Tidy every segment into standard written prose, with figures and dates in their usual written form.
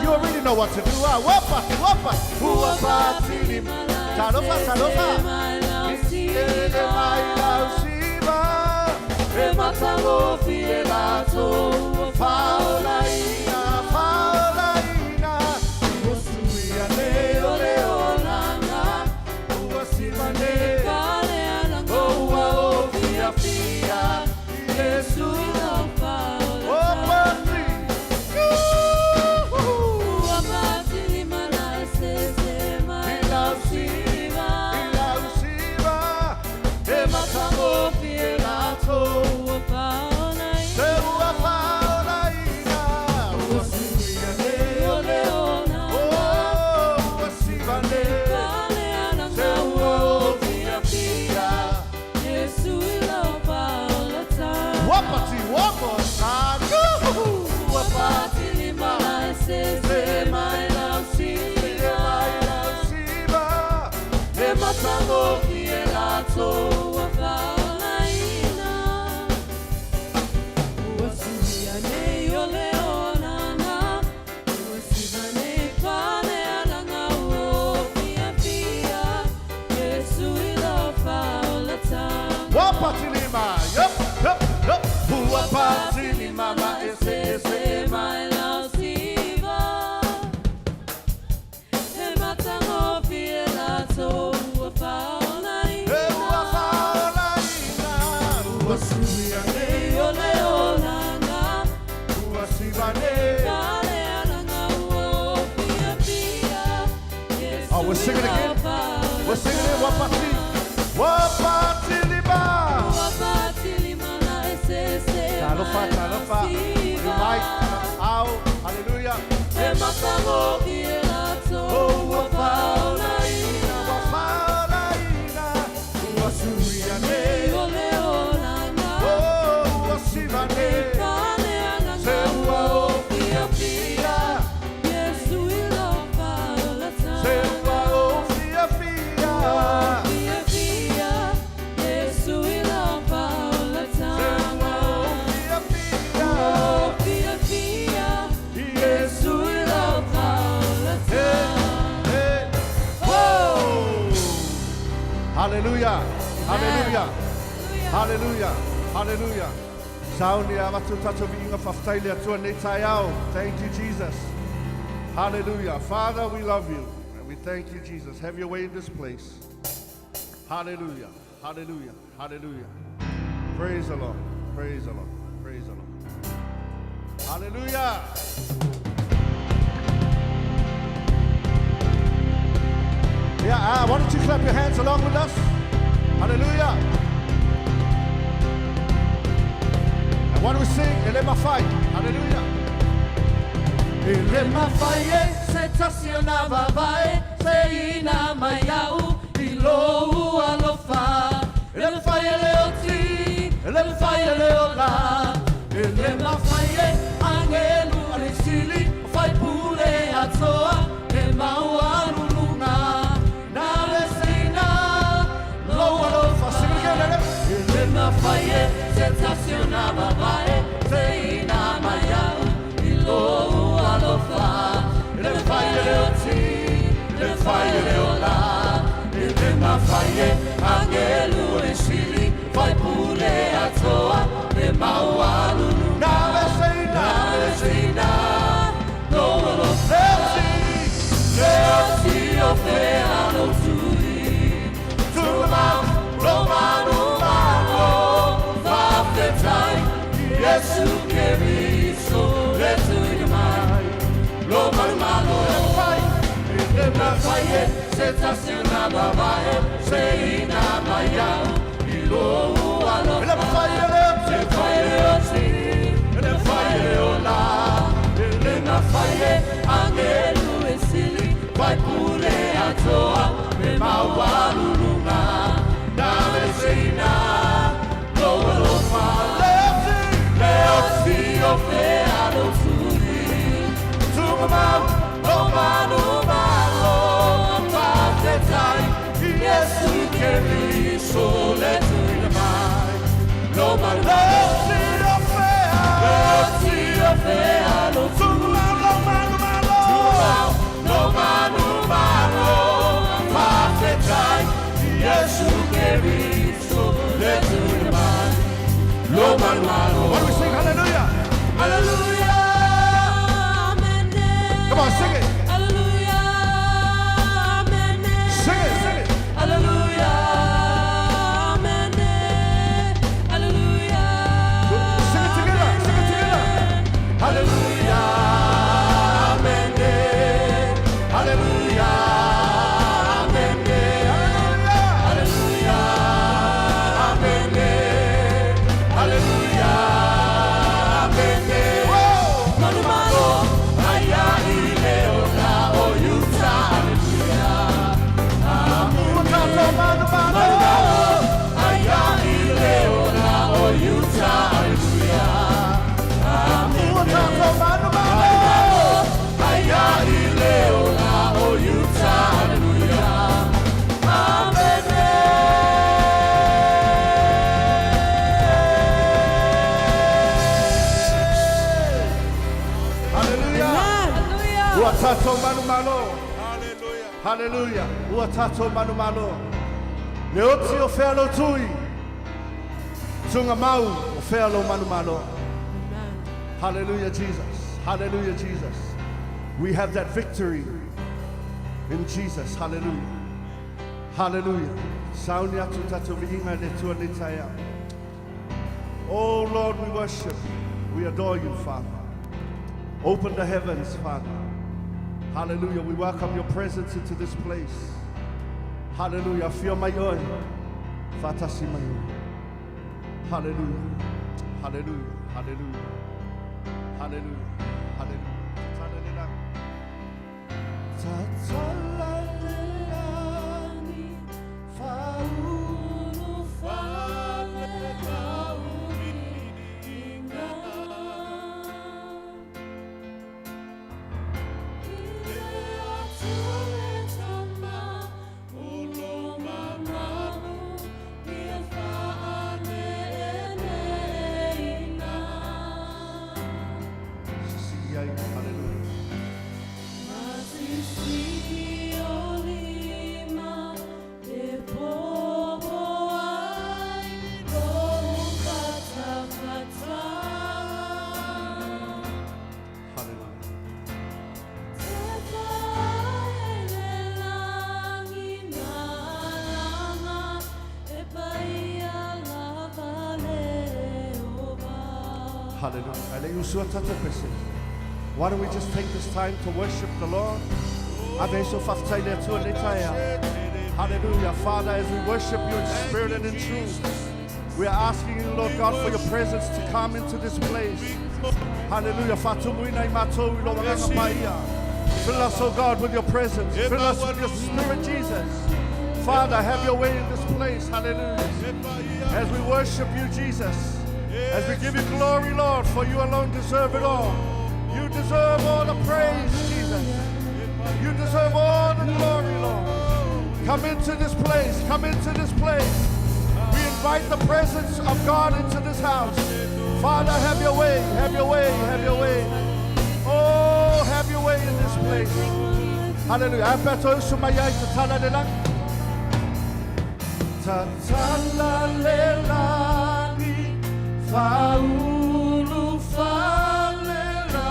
You already know what to do. Wapa. We're singing again. We're singing it. Wapati lima. Talofa. You might out. Hallelujah. Oh, wafaulaina. Wasuriane. Oh, wasivane. Sewa. Hallelujah. Hallelujah. Hallelujah. Saunia watu tatu vinga faftaile atua netayao. Thank you, Jesus. Hallelujah. Father, we love you. And we thank you, Jesus. Have your way in this place. Hallelujah. Hallelujah. Hallelujah. Praise the Lord. Praise the Lord. Praise the Lord. Hallelujah. Yeah, why don't you clap your hands along with us? Hallelujah. And why don't we sing Elema Fai? Hallelujah. Elema Fai, setaciona babae, seina mayau, ilou alofa. Elema Fai leoti, Elema Fai leola. Elema Fai, angelu arisili, fai pule atoa, emaua luluna. Elema Fai, setaciona babae, seina mayau, ilou alofa. Elema Fai leoti, Elema Fai leola. Elema Fai, angelu arisili, fai pule atoa, emaua luluna. Nave seina, no alofa. Leoti ofea no tui, tumam, romano. Yesu Keriso, Yesu Yamai, Loma Malo, Elema Fai, setaciona babae, seina mayau, ilo alo. Elema Fai leoti, Elema Fai leola. Elema Fai, angelu esili, vai pule atoa, emaua lulunga, nave seina, lo alofa. Leoti ofea no tui, tumam, romano malo, patetai, Yesu Keriso, letu inamai, romano malo. Leoti ofea no tui, tumam, romano malo, patetai, Yesu Keriso, letu inamai. What do we sing? Hallelujah. Hallelujah. Amen. Come on, sing it. Hallelujah. Amen. Sing it, sing it. Hallelujah. Amen. Hallelujah. Sing it together. Sing it together. Hallelujah. Amen. Hallelujah. Uatato manu malo. Hallelujah. Hallelujah. Uatato manu malo. Leoti ofea lo tui. Tunga mau ofea lo manu malo. Hallelujah, Jesus. Hallelujah, Jesus. We have that victory in Jesus. Hallelujah. Hallelujah. Saunia tutatu vihinga le tua nitaya. Oh Lord, we worship you. We adore you, Father. Open the heavens, Father. Hallelujah. We welcome your presence into this place. Hallelujah. Feel my oil. Fatasi my oil. Hallelujah. Hallelujah. Hallelujah. Hallelujah. Hallelujah. Tatsalalani faulu fale kauni inga. Hallelujah. Hallelujah. Why don't we just take this time to worship the Lord? Hallelujah. Father, as we worship you in spirit and in truth, we are asking you, Lord God, for your presence to come into this place. Hallelujah. Fill us, oh God, with your presence. Fill us with your spirit, Jesus. Father, have your way in this place. Hallelujah. As we worship you, Jesus. As we give you glory, Lord, for you alone deserve it all. You deserve all the praise, Jesus. You deserve all the glory, Lord. Come into this place. Come into this place. We invite the presence of God into this house. Father, have your way. Have your way. Have your way. Oh, have your way in this place. Hallelujah. Faulu falela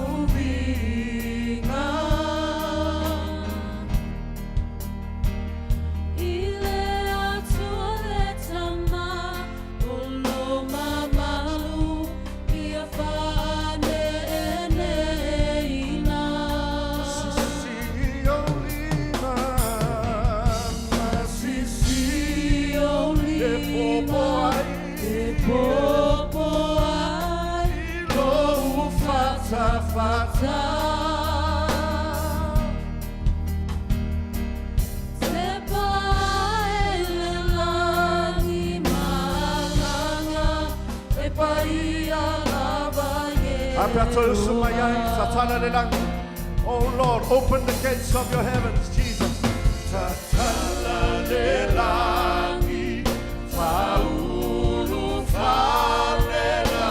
ubinga ile atuletama oloma malu iafane eneina sisi olima Fata Sepa elelani malanga Epaia labaye Oh Lord, open the gates of your heavens, Jesus. Tatala lelani faulu falela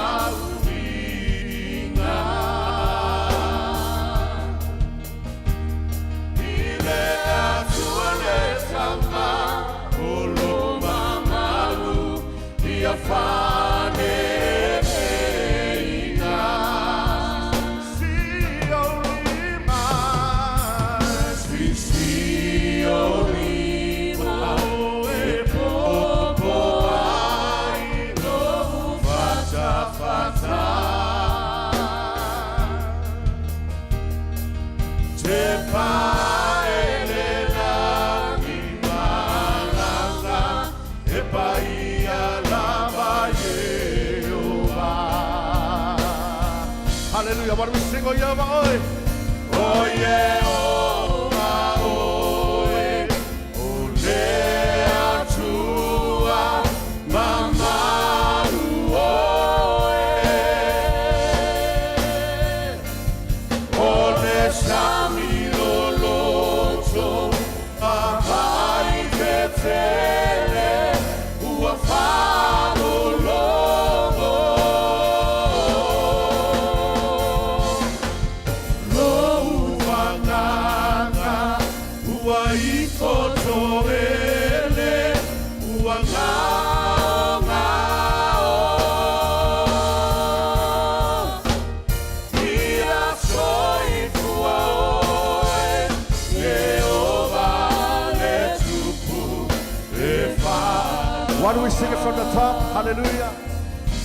Hallelujah. What do we sing? Oh yeah, oi. Oh yeah, oh oe. Ole atua mamaru oe. Ole shamilo loto ahai tetele uafalo logo. Why do we sing it from the top? Hallelujah.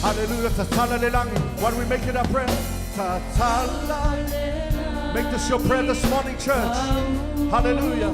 Hallelujah. Tatala lelangi. Why do we make it our prayer? Tatala. Make this your prayer this morning, church. Hallelujah.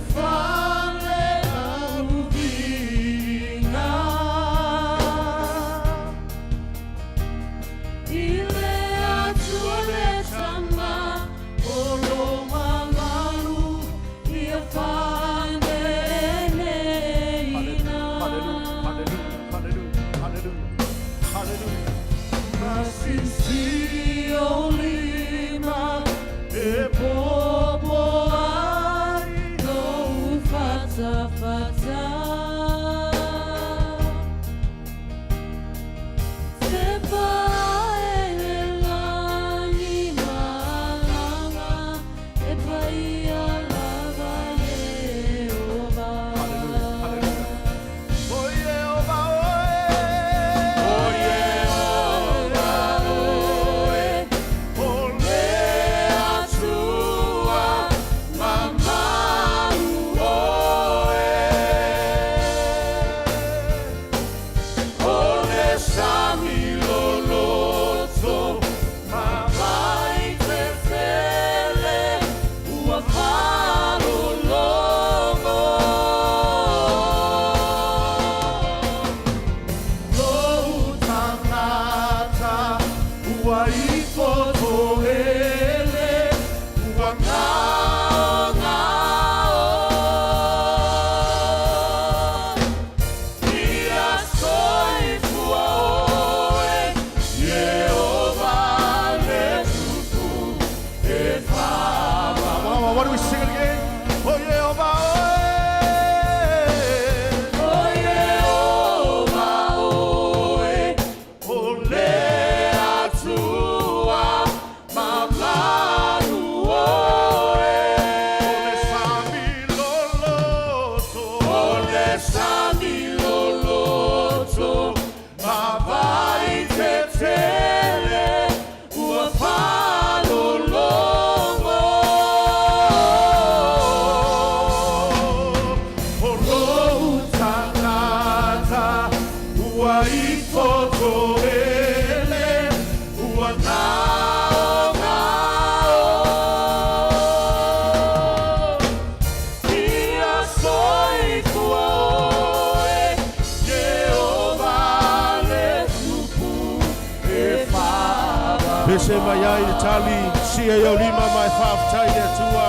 Pese mayai le tali, sia yo lima mai whaafitai le tua.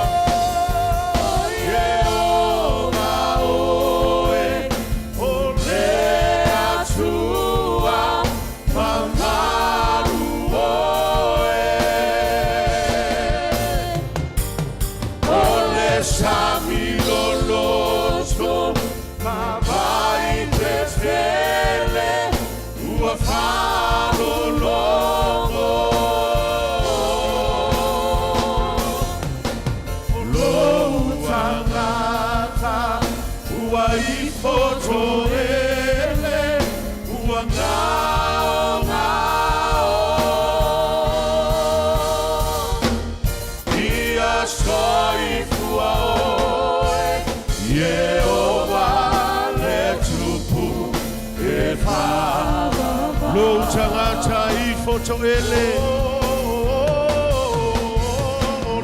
Lo tangata I foto ele.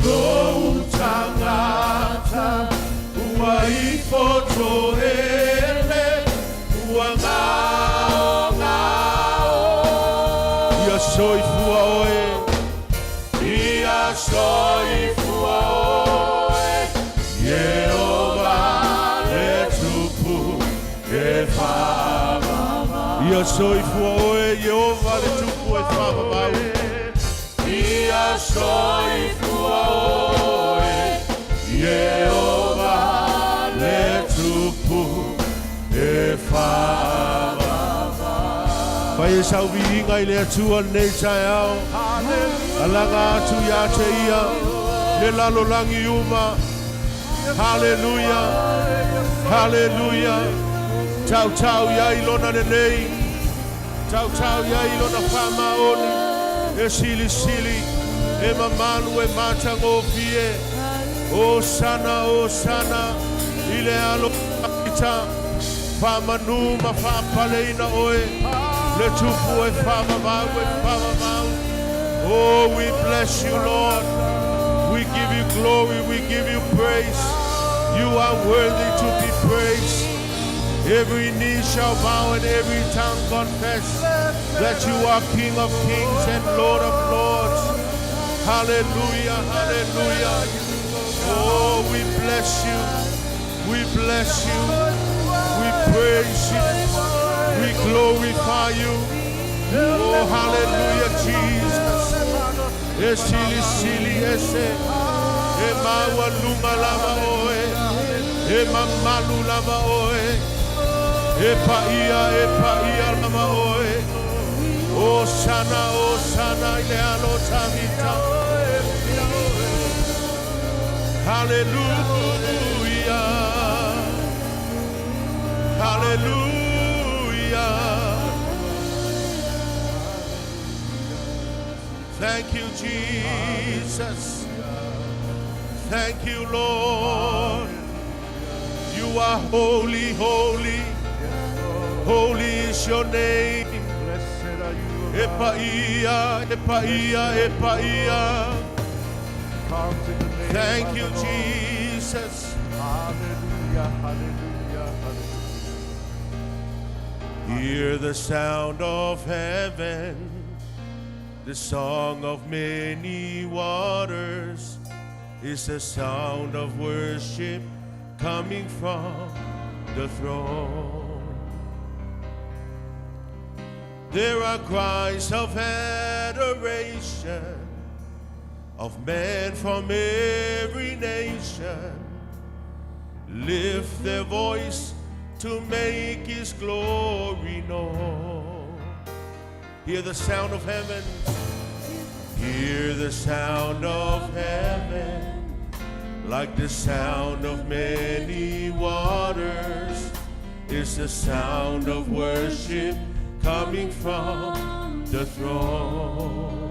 Lo tangata ua I foto ele. Ua ngao ngao. Ia soi fua oe. Ia soi fua oe. Yehova le tupu e fama. Ia soi fua oe, Yehova le tupu e whamamau. Ia soi fua oe, Yehova le tupu e whamamau. Pai e sauvi inga I le atua nei tai au. Alanga atu ia te ia, le lalo langi uma. Hallelujah, hallelujah. Tau tau ia ilona le nei. Tau tau ia ilona whama oni. E sili sili. E mamalu e matango fie. O sana. Ile alo kita. Whamanu ma whapaleina oe. Le tupu e whamamau e whamamau. Oh, we bless you, Lord. We give you glory. We give you praise. You are worthy to be praised. Every knee shall bow and every tongue confess that you are King of kings and Lord of lords. Hallelujah, hallelujah. Oh, we bless you. We bless you. We praise you. We glorify you. Oh, hallelujah, Jesus. Esili sili ese. E mawa luma lama oe. E mamalu lama oe. Epa ia lama oe. O sana ile alo tamita. Hallelujah. Hallelujah. Thank you, Jesus. Thank you, Lord. You are holy, holy. Holy is your name. Blessed are you, Epa ia. counting the name. Thank you, of the Lord. Jesus. Hallelujah, hallelujah, hallelujah. Hear the sound of heaven, the song of many waters. Is the sound of worship coming from the throne. There are cries of adoration of men from every nation. Lift their voice to make His glory known. Hear the sound of heaven. Hear the sound of heaven. Like the sound of many waters is the sound of worship coming from the throne.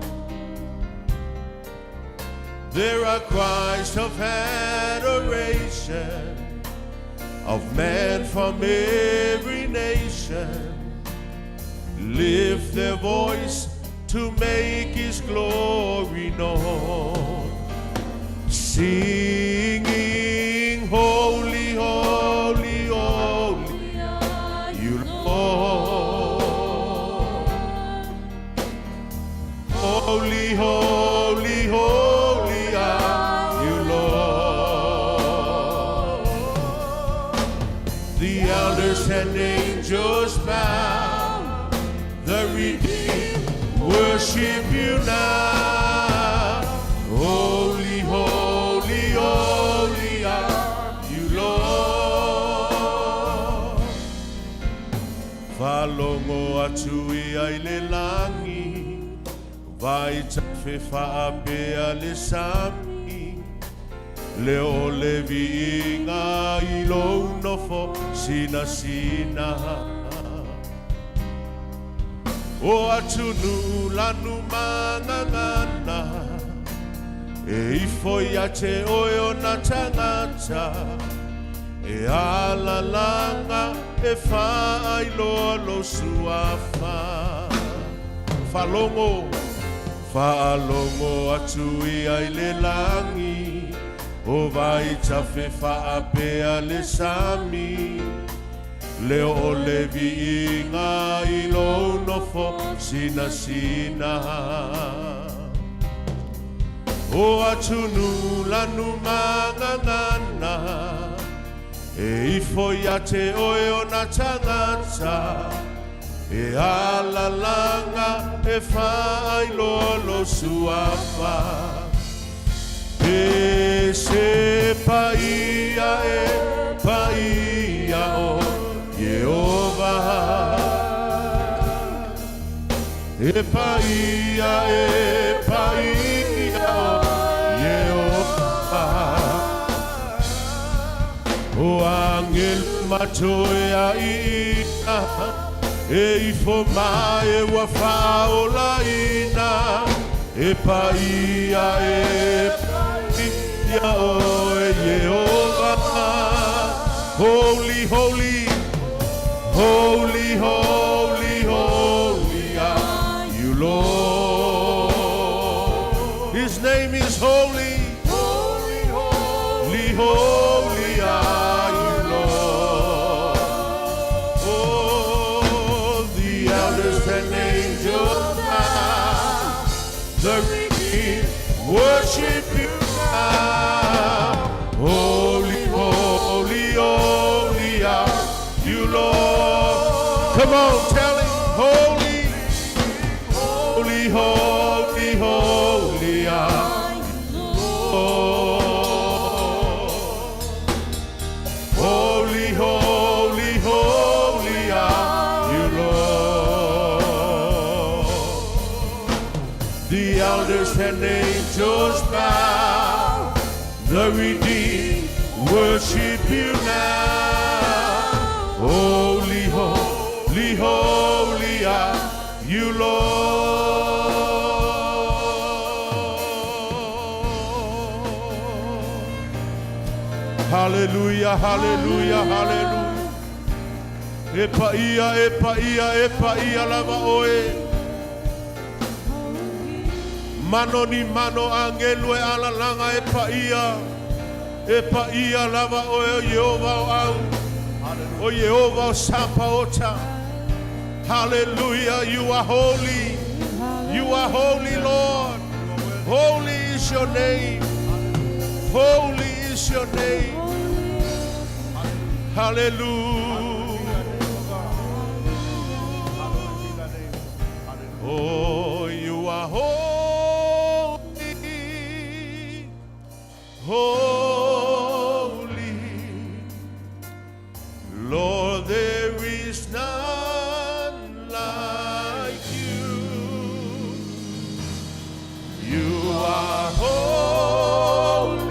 There are cries of adoration of men from every nation. Lift their voice to make His glory known. Singing, holy, holy, holy, you Lord. Holy, and angels bow. The redeemed worship you now. Holy, holy, holy are you, Lord. Falongo atu ia le langi, vai tafe faapea le sami. Leo le viinga I lo nofo sina sina. O atunu lanu mangangana, e ifo ya te oyo na tangata, e alalanga e fai lo suafa. Falongo atu ia I le langi, o vai tafe faapea le sami. Leo o le viinga I lo nofo sina sina. O atunu lanu mangangana, e ifo ya te oyo na tangata, e alalanga e fai lo suafa. E se paia o Jehovah. E paia o Jehovah. O angel matoia ina, e ifo mai wa faolaina. E paia o Jehovah. Holy, holy, holy, holy, holy are you, Lord. His name is holy, holy, holy, holy are you, Lord. Oh, the elders and angels bow, the redeemed worship you now. Holy, holy, holy are you, Lord. Come on, tell him, holy, holy, holy, holy are you, Lord. Holy, holy, holy are you, Lord. The elders and angels bow, the redeemed worship you now. Holy, holy, holy are you, Lord. Hallelujah, hallelujah, hallelujah. Epaia lava oe. Mano ni mano angelo e alalanga epaia lava o Jehovah o Jehovah o sapaota. Hallelujah, you are holy. You are holy, Lord. Holy is your name. Holy is your name. Hallelujah. Oh, you are holy. Holy, Lord, there is none like you. You are holy,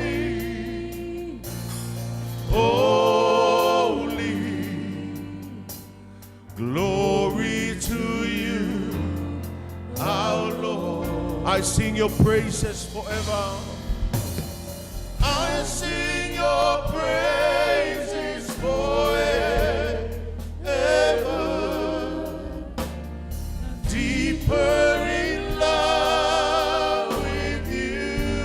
holy, glory to you, our Lord. I sing your praises forever. I sing your praises forever, deeper in love with you.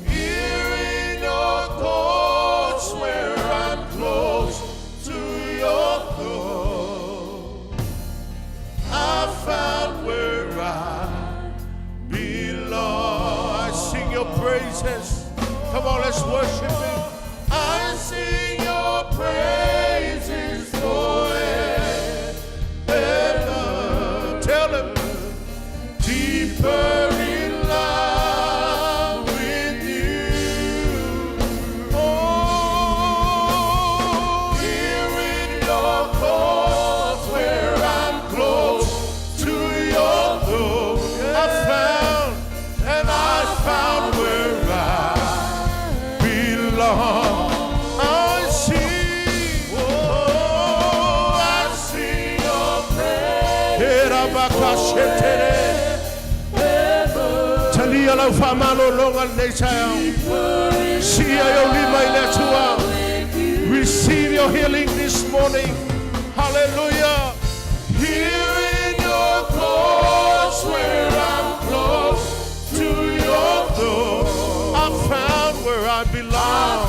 Here in your thoughts where I'm close to your throne, I found where I belong. I sing your praises. Come on, let's worship him. I sing deeper in love with you. Oh, here in your courts where I'm close to your throne, I found where I belong. I see your praise. Talia la famalo longa necha. See your lima letua. Receive your healing this morning. Hallelujah. Here in your courts where I'm close to your throne, I found where I belong.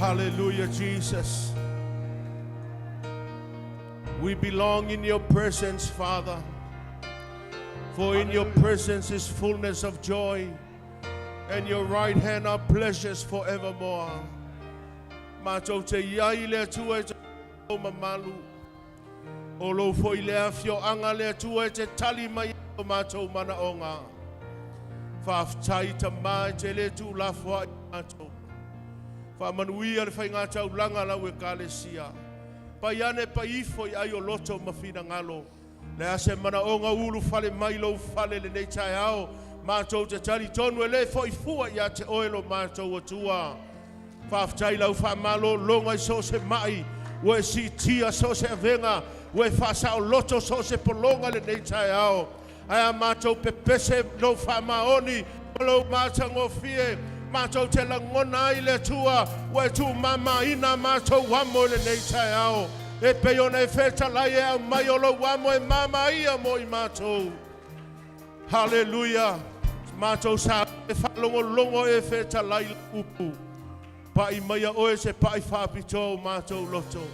Hallelujah, Jesus. We belong in your presence, Father. For in your presence is fullness of joy, and your right hand are pleasures forevermore. Mato te iai le tua te o mamalu. O lo foi le afio anga le tua te tali mai o mato mana onga. Whaftai ta mai te le tu la fwa i mato. Whamanuia le whainga tau langa lau e kālesia. Paiane pa ifo i ai o loto mawhina ngalo. Le ase mana onga ulu fale mai lo fale le nei tai ao. Mātou te tali tonu e le fo i fua i a te oelo mātou atua. Whaftai lau whamalo longa i so se mai. Ue si tia so se avenga. Ue whasa o loto so se polonga le nei tai ao. Aia mātou pepese no whamaoni. Lo mātou ngofie. Mātou te langona i le tua. Ue tu mama ina mātou wamo le nei tai ao. E peona e wheta lai e au mai o lo wamo e mama ia mo i mātou. Hallelujah. Mātou sa e whalongo longo e wheta lai upu. Pa i maia oe se pa i whapito mātou loto.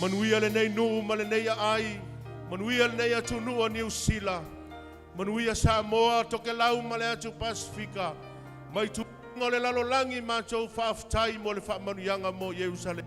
Manuia le nei nuu ma le nei ai. Manuia le nei atu nua New Zealand. Manuia Samoa toke lau ma le atu Pasifika. Mai tu ngole lalo langi mātou whaftai mo le whamanuianga mo Jerusalem.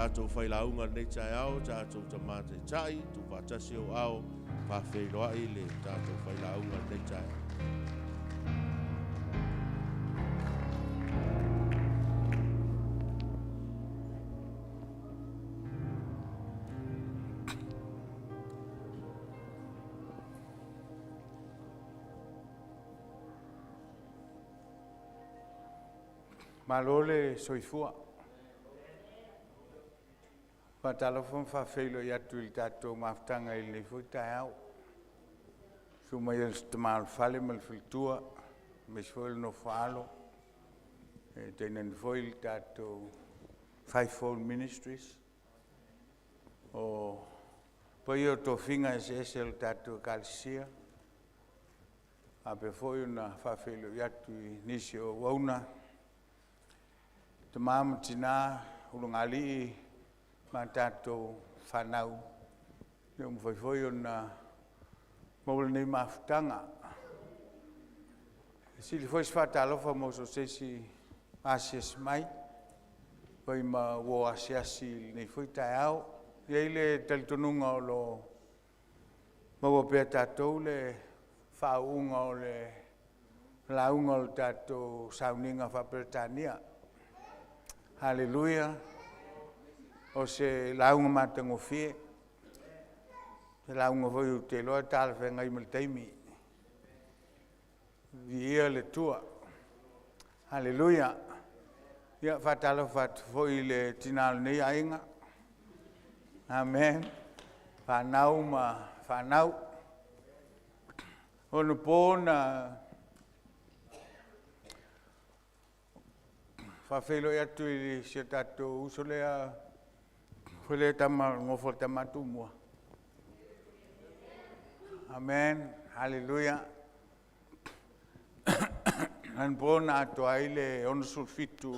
Tātou whailaunga nei tai au, tātou tamate tai, tu patasi o au, pawhiloa i le tātou whailaunga nei tai. Malole soifua. Patalofon whawhelo i atu i tātou maftanga i le fuitai au. Suma i al whale mal whiltua, me sfoil no whaalo. Teinan foil tātou Fivefold Ministries. O pai o tō whinga esel tātou kalisia. Ape foi na whawhelo i atu i nisi o wauna. Te māma tina urungali ma tātou whanau. Te umwhaiwhoi o na maule nei mawhtanga. Sili whoi whatalofa mo so sesi asias mai. Whai ma wo asiasi nei whoi tai au. Iei le talitonunga o lo maua pia tātou le whaunga o le launga o tātou sauninga whapretania. Hallelujah. O se launga matango fie. Se launga voi u te loa tāle whenga i malteimi. Ia le tua. Hallelujah. Ia whatalo whatu voi le tinalo nei ainga. Amen. Whanau ma whanau. Ono pōna whawhelo i atu i se tātou usolea whele tama ngofo tamatu mua. Amen. Hallelujah. An pōna ato aile ono sulfitu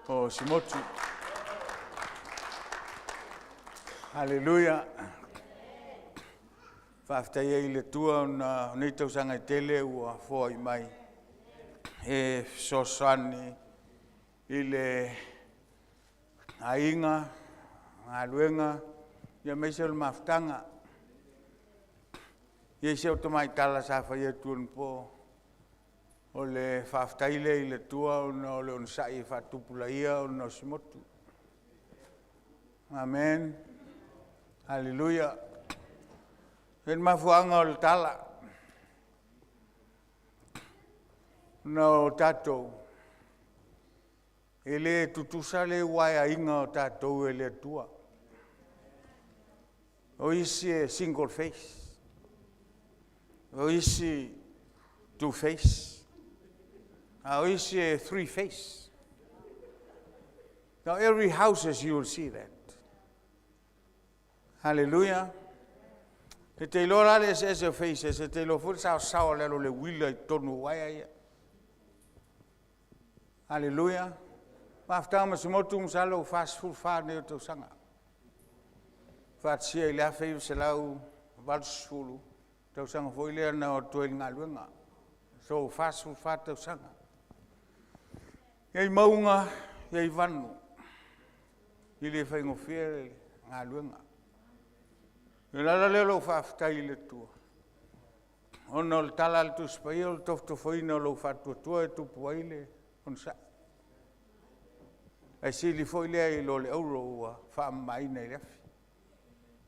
o simotu. Hallelujah. Whaftai e le tua na nei tausanga i tele ua fōi mai. E sosani i le ainga, aluenga, ia meisel maftanga. Ia se otomai tala sa whai e tuan po. O le whaftaile i le tua o le onsai whatupula ia o no simotu. Amen. Hallelujah. En mafuanga o le tala. No tātou. E le tutusa le waia inga o tātou e le tua. O isi e single face. O isi two face. O isi e three face. Now every houses you will see that. Hallelujah. E te lora le se faces, e te lo fur sao le lo le willa I tonu waia ia. Hallelujah. Maftama simotu msalo fast food fa ne to sanga. Fat sia ile afi se lau valsulu. To sanga foi le na o to ngaluenga. So fast food fa to sanga. Ei maunga, ei vanu. Ile fa ngofie ngaluenga. Nela lelo faftai le tua. Ono le tala le tu spaio tofto foina lo fatu tua e tu puaile on sa. Ai sili foile ai lo le euro fa mai nei lefi.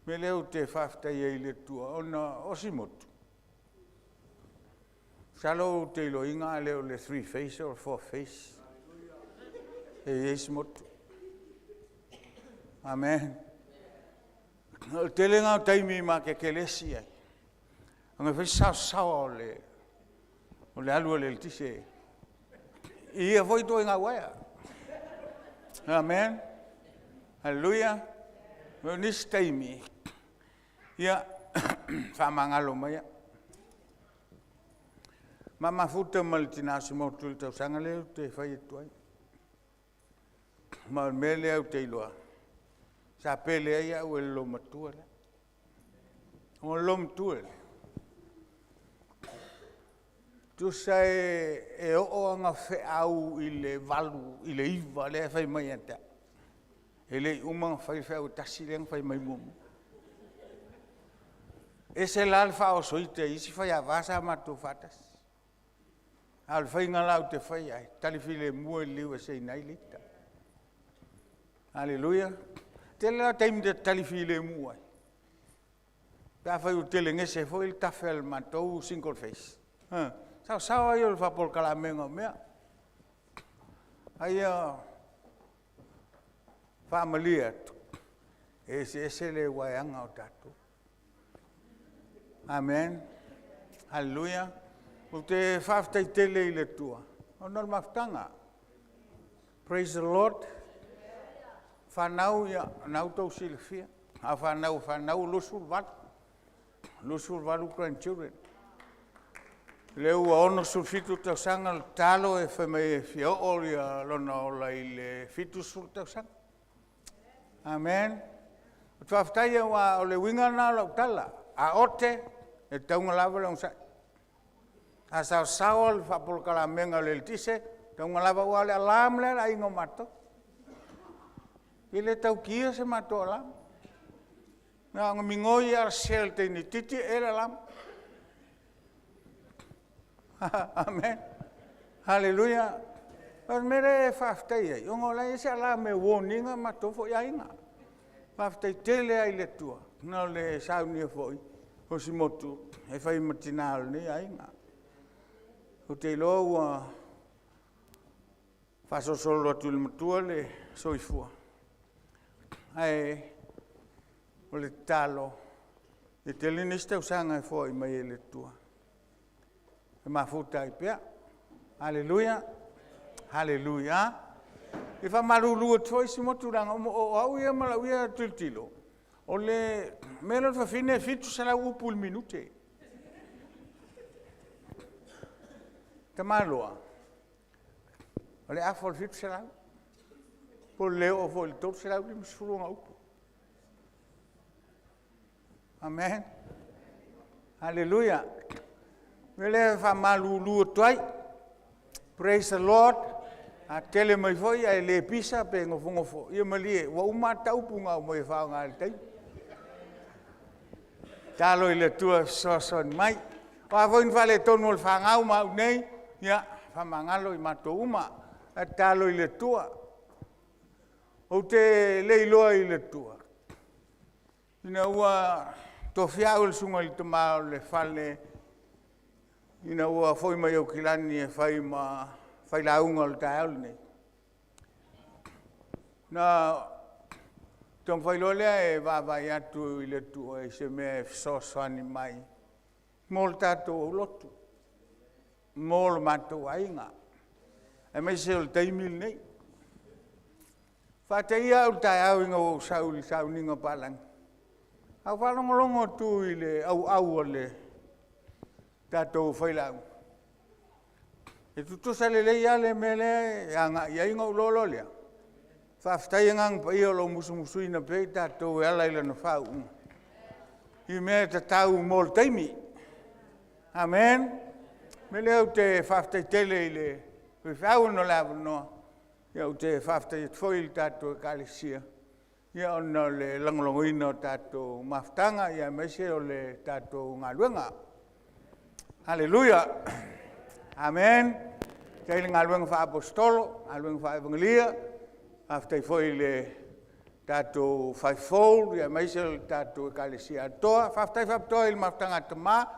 Me leo te faftai ai le tua ona osimotu. Salo te lo inga leo le three face or four face. E esimotu. Amen. Telenga taimi ma ke kelesi ai. Anga fe sa o le alu le tise. Ia foi to nga waya. Amen. Hallelujah. No nis taimi. Ia fa mangalo mai. Mama futa multinational tul to sangale te fai toi. Ma mele au te loa. Sa pele ia o lo matua. O lo matua. Tu sai e o nga fe au ile valu ile iva le fai mai anta. Ele umang fai fai o tasi leng fai mai mumu. Ese lal fa o soite isi fai avasa matu fatas. Al fai ngalau te fai ai. Talifile mua liu se nai lita. Haleluya. Tele la taim de talifile mua. Ta fai o tele ngese foi il tafel matou single face. Sao ai o fa por kalamengo mea. Ai familia. Ese le waianga o tatu. Amen. Haleluya. O te whaftai tele i le tua. O nol maftanga. Praise the Lord. Whanau ia, nau tau silfia. A whanau lusul wat. Lusul walu grandchildren. Leu a ono sul fitu tau sanga talo e whamei fia o ia lona o lai le fitu sul tau sanga. Amen. O te whaftai o le winga na lau tala. A ote e taunga lava lau sa. A sao al whapolkala menga le tise, taunga lava ua le alam le la ingo mato. I le tau kia se mato alam. Nga ngomingoi ar sel te ni titi e le alam. Amen. Haleluya. Pas mere whaftai ai. Ongo lai se alam me woninga mato fo ia inga. Whaftai tele ai le tua. Nga le saunia foi. Hosi motu. E whai matinal ni ai inga. O te loa whasosolo atu le matua le soifua. Ai, o le talo, e te liniste usanga e fōi mai e le tua. E mafuta i pia. Haleluya. Haleluya. E wha marulu o toi si moturanga, o au ia malau ia tiltilo. O le melo fa fine fitu sala upul minute. Tamaloa. Ole a fol fit sela. Por leo fol tot sela li msfulunga upu. Amen. Hallelujah. Wele fa malulu toai. Praise the Lord. A tele mai foi ai le pisa pe ngofongo fo. Ia malie wa uma tau punga mo e fa ngal tai. Talo ile tua soson mai. Pa voin vale tonul fa ngau mau nei. Ya, whamangalo i mato uma, a talo i le tua. O te leiloa i le tua. Ina ua tofiau il sunga i tamao le fale. Ina ua foi mai au kilani e fai launga o tae au nei. Na, tong fai lolea e vavai atu i le tua e se me sosani mai. Mol tato o lotu. Mol mato ainga. E mai se o taimil nei. Whateia au tai au inga o sau ninga palang. Au whalongolongo tu i le au o le tatou whailau. E tutusa le lei ale mele anga i ainga o lolo lea. Whaftai ngang pa ia lo musu ina pe tatou e ala ila na whau. I mea ta tau mol taimi. Amen. Mele au te whaftai tele i le whiwhau no lawa noa. Ia au te whaftai tfoil tātou e kālesia. Ia ono le langolongoina o tātou maftanga. Ia mese o le tātou ngaluenga. Halleluja. Amen. Kei ngaluenga wha apostolo. Ngaluenga wha evangelia. Whaftai foi le tātou whaifol. Ia mese o le tātou e kālesia atoa. Whaftai whaptoa i le maftanga tamaa.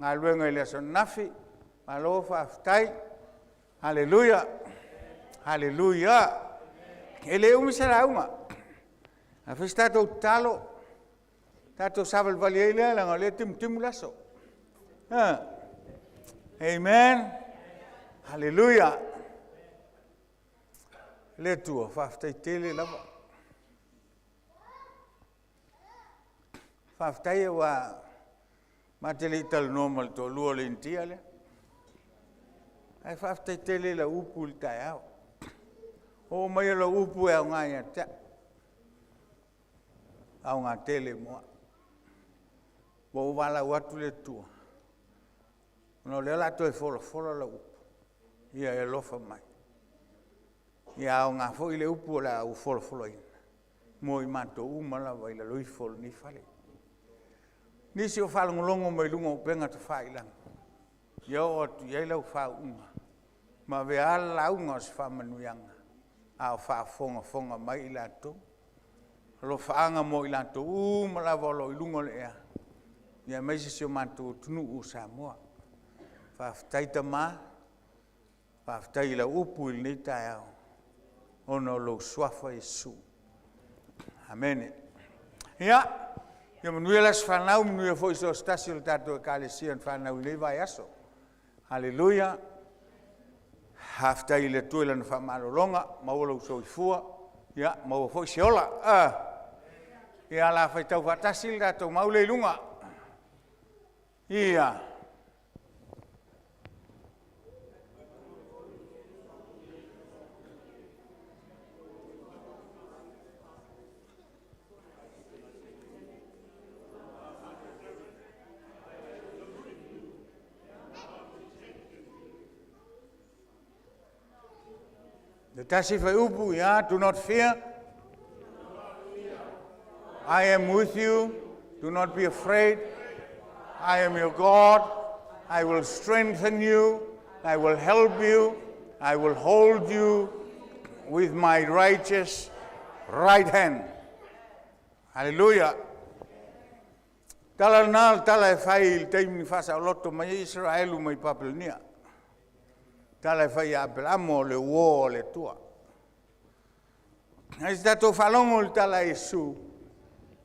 Ngā luenga i lea son nafi, malo whaftai, haleluia, haleluia. E le umi sa raunga, a whis tātou talo, tātou saval vali e lea langa le timu laso. Amen, haleluia. Le tua, whaftai tele lava. Whaftai e wa... Ma te li tal normal to lua le intia le. Ai whaftai tele la upu il tai au. O mai la upu e au ngai a te. Au ngā tele mua. Wa uwala watu le tua. No le la to e fola la upu. Ia e lofa mai. Ia o ngā fo i le upu o la u folofoloina. Mo i mato umala wa i la lui fol ni fale. Nisi o whalongolongo mai lunga o penga te whailanga. Ia o atu iei lau whaunga. Ma ve ala unga o si whamanuianga. A o whafonga mai i lato. Lo whaanga mo i lato umala walo i lunga le ea. Ia meisi si o mato tunu u Samoa. Whaftaita maa. Whaftai la upu i nei tai au. Ono lo swafa Yesu. Amen. Ia. Ia manuia las whanau, manuia fo iso stasi o tato e kālesia an whanau nei vai aso. Hallelujah. Haftai le tuela na whamalolonga, maua so i fua. Ia, maua fo isi ola. Ia la whaitau whatasi le tato maule lunga. Ia. The tasi whai upu, ia, do not fear. I am with you. Do not be afraid. I am your God. I will strengthen you. I will help you. I will hold you with my righteous right hand. Hallelujah. Tala nal tala e whai il teimi whasa o loto mai Israelu mai Papelnia. Tala e whai Abelamo le uo le tua. Ais tato whalongo le tala Yesu.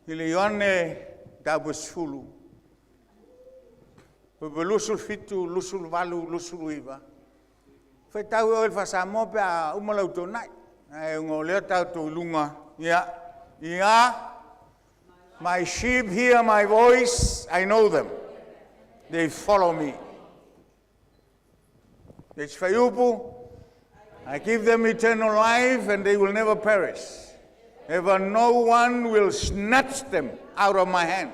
I le Ioane tabu sulu. Pepe lusul fitu, lusul valu, lusul iwa. Whai tau o il whasa mope a umalau tō nai. E ngō leo tau tō lunga. Ia. Ia. My sheep hear my voice. I know them. They follow me. It's Fayupu. I give them eternal life and they will never perish. Ever no one will snatch them out of my hand.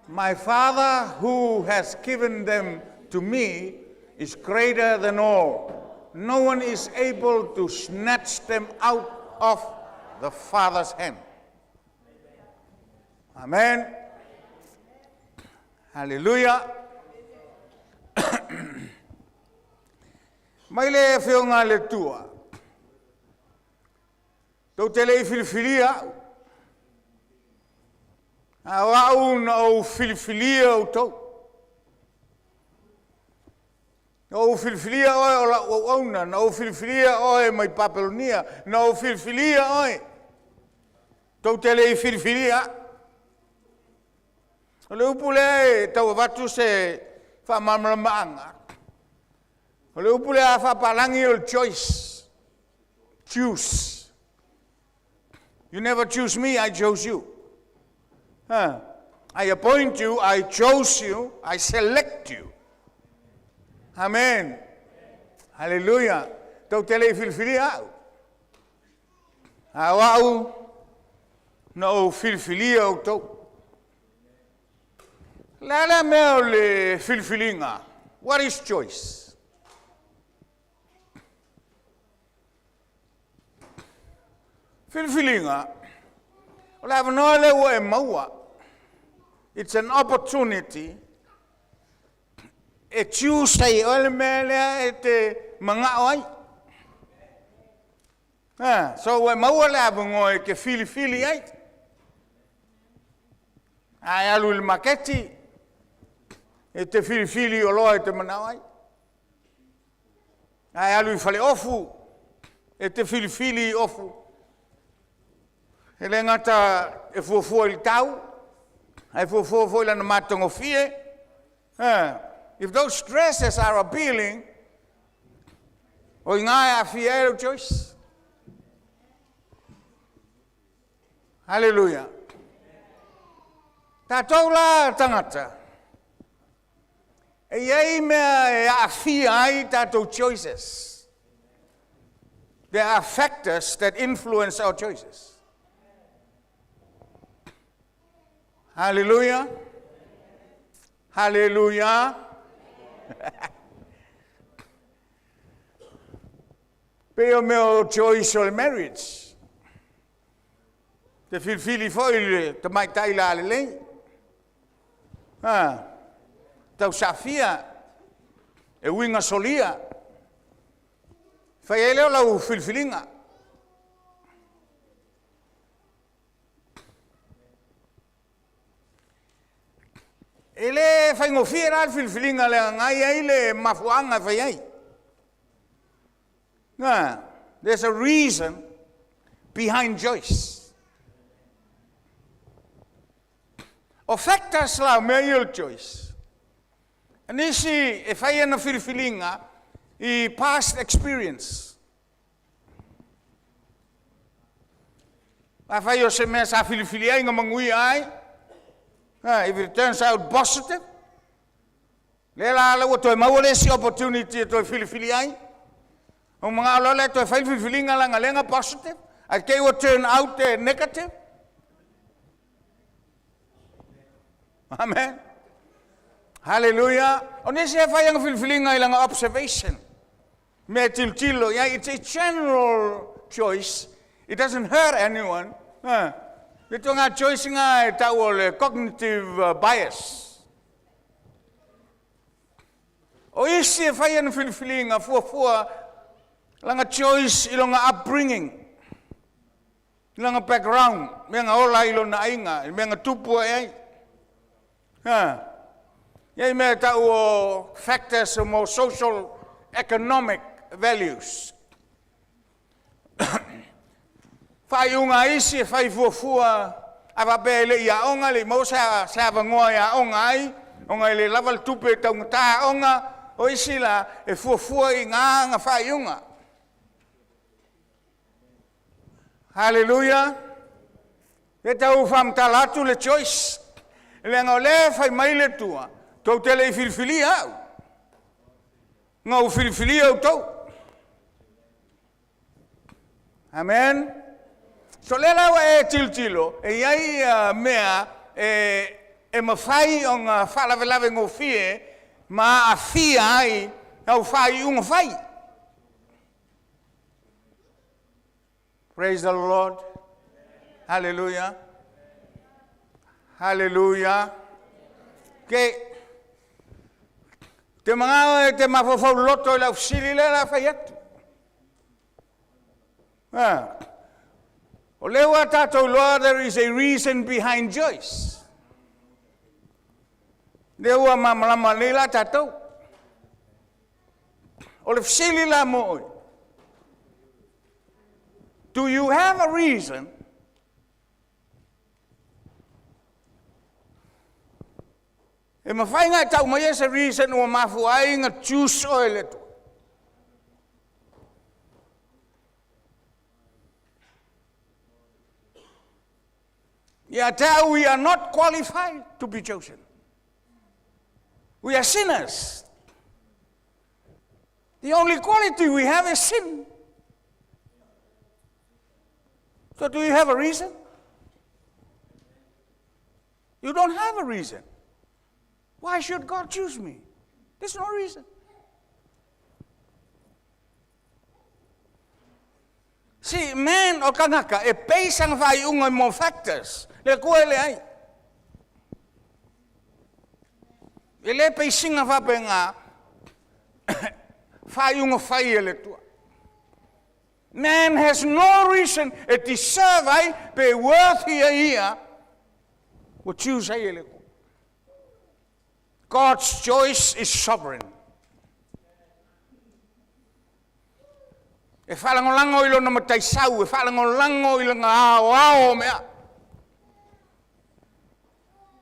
My Father who has given them to me is greater than all. No one is able to snatch them out of the Father's hand. Amen. Hallelujah. Mai le whionga le tua. Tau te lei filifilia. A wau na o filifilia o tau. Na o filifilia oe o la wauna. Na o filifilia oe mai Papelonia. Na o filifilia oe. Tau te lei filifilia. O le upule tau watu se whamamamaanga. O le upule a whapalangi o choice. Choose. You never choose me, I chose you. I appoint you, I chose you, I select you. Amen. Hallelujah. Tau tele filfili au. Awau no filfili au tau. Lala meo le filfilinga. What is choice? Filfilinga. It's an opportunity. E Tuesday ole mele te mga oi. So we maua le abungo ke fili ai. Ai alu il maketi. E te fili o loa te manawai. Ai alu I fale ofu. E te fili ofu. Ele ngata e fuafua il tau. Ai fuafua il na matongo fie. If those dresses are appealing, o ngai a fiero choice. Hallelujah. Tātou la tangata. E iei mea e a fia ai tātou choices. There are factors that influence our choices. Hallelujah. Hallelujah. Pe o meo choice o marriage. Te filfili foi te mai tai la le. Tau safia e winga solia. Fai ele o lau filfilinga. Ele fai ngofia ra filfilinga le ngai ai le mafuanga fai ai. There's a reason behind choice. O factors la male choice. And isi e fai na filfilinga I past experience. Fai o se mea sa filifilia inga mangui ai. If it turns out positive, le la o toi mau le si opportunity to filifilia ai. O mga lo le to fai filifilinga la ngalenga positive. At kei will turn out negative. Amen. Hallelujah. On is e fai ang filifilinga ilang observation. Me tilo, yeah, it's a general choice. It doesn't hurt anyone. Ito nga choice nga tawag cognitive bias. O isi fai ang filifilinga fua lang a choice ilong upbringing. Ilang background, mga ola ilong na inga, mga tupo ay. Yay may tao factors mo social economic values. Fai unga isi fai fua ababele ya onga le mo sa bangoa ya onga ai onga le level tupe tong ta onga o isi la e fua inga fai unga. Hallelujah. Eta u fam talatu le choice. Le ngole fai mai le tua. Tau tele filfilia. Ngau filfilia u tau. Amen. So le la e tilo e ai mea e mafai on fala velave ngo fie ma a fia ai au fai un fai. Praise the Lord. Hallelujah. Hallelujah. Que te mga te mafofo loto la usili la fayat. Olewa tato Lord, there is a reason behind choice. Dewa mamlama lila tato. Olef sili la mo. Do you have a reason? E mawhai ngai tau mai esa reason o mafu ai nga choose oil eto. Yet we are not qualified to be chosen. We are sinners. The only quality we have is sin. So do you have a reason? You don't have a reason. Why should God choose me? There's no reason. See, man o kanaka, e peisang vai unga mo factors. Le kuele ai. Ele peisinga va penga vai unga vai ele tua. Man has no reason to deserve ai be worth here would choose ai ele. God's choice is sovereign. E whalangolango ilo na mataisau, e whalangolango ilo nga ao mea.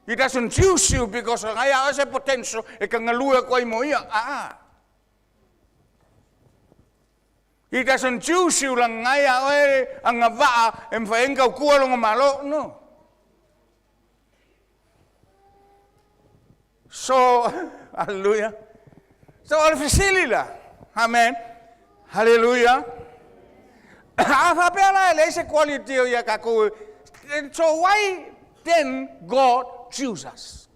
He doesn't choose you because of ngai potential e ka ngalua ko mo ia. He doesn't choose you lang ngai ang ngava em faenga ku lo malo, no. So, hallelujah. So, all facility. Amen. Hallelujah. Quality. So why then God choose us?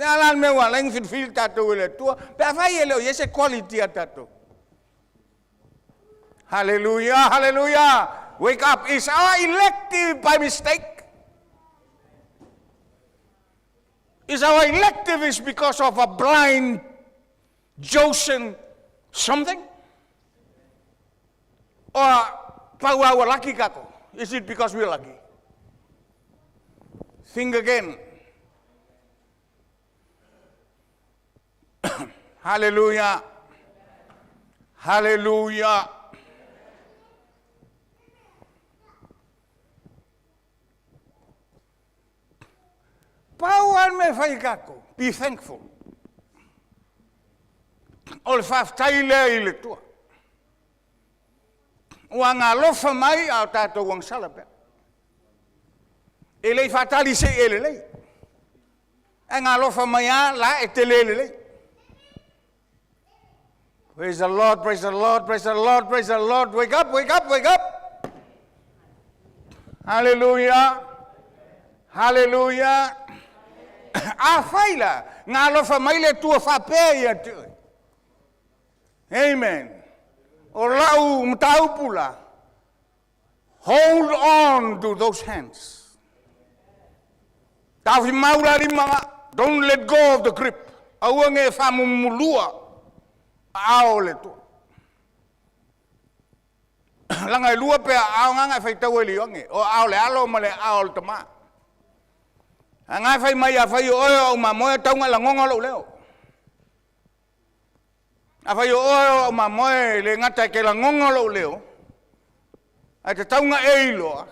Alan me wa lang feel tato le tua. Ba fa ye le yes quality tato. Hallelujah, hallelujah. Wake up. Is our elective by mistake? Is our elective is because of a blind chosen something? Or pa wa lucky kako? Is it because we're lucky? Think again. Hallelujah. Hallelujah. Pauan me fai kako. Be thankful. Ol faf taile ile tua. Wanga lofa mai au tato wang salape. Ele fatali se ele. Anga lofa mai la etelele. Praise the Lord, praise the Lord, praise the Lord, praise the Lord. Wake up, wake up, wake up. Hallelujah. Hallelujah. Faila. Ngalo fa maile tua fa pe tu. Amen. O lau mtau pula. Hold on to those hands. Tafi maula rimanga. Don't let go of the grip. Awange fa mumulua. Aole tu. Langai lua pe ao nganga fai taweli yonge. O aole alo male aol tama. Ngai fai mai a fai o ma moe taunga la ngonga lo leo. A fai o ma moe le ngata ke la ngonga lo leo. A te taunga e ilo.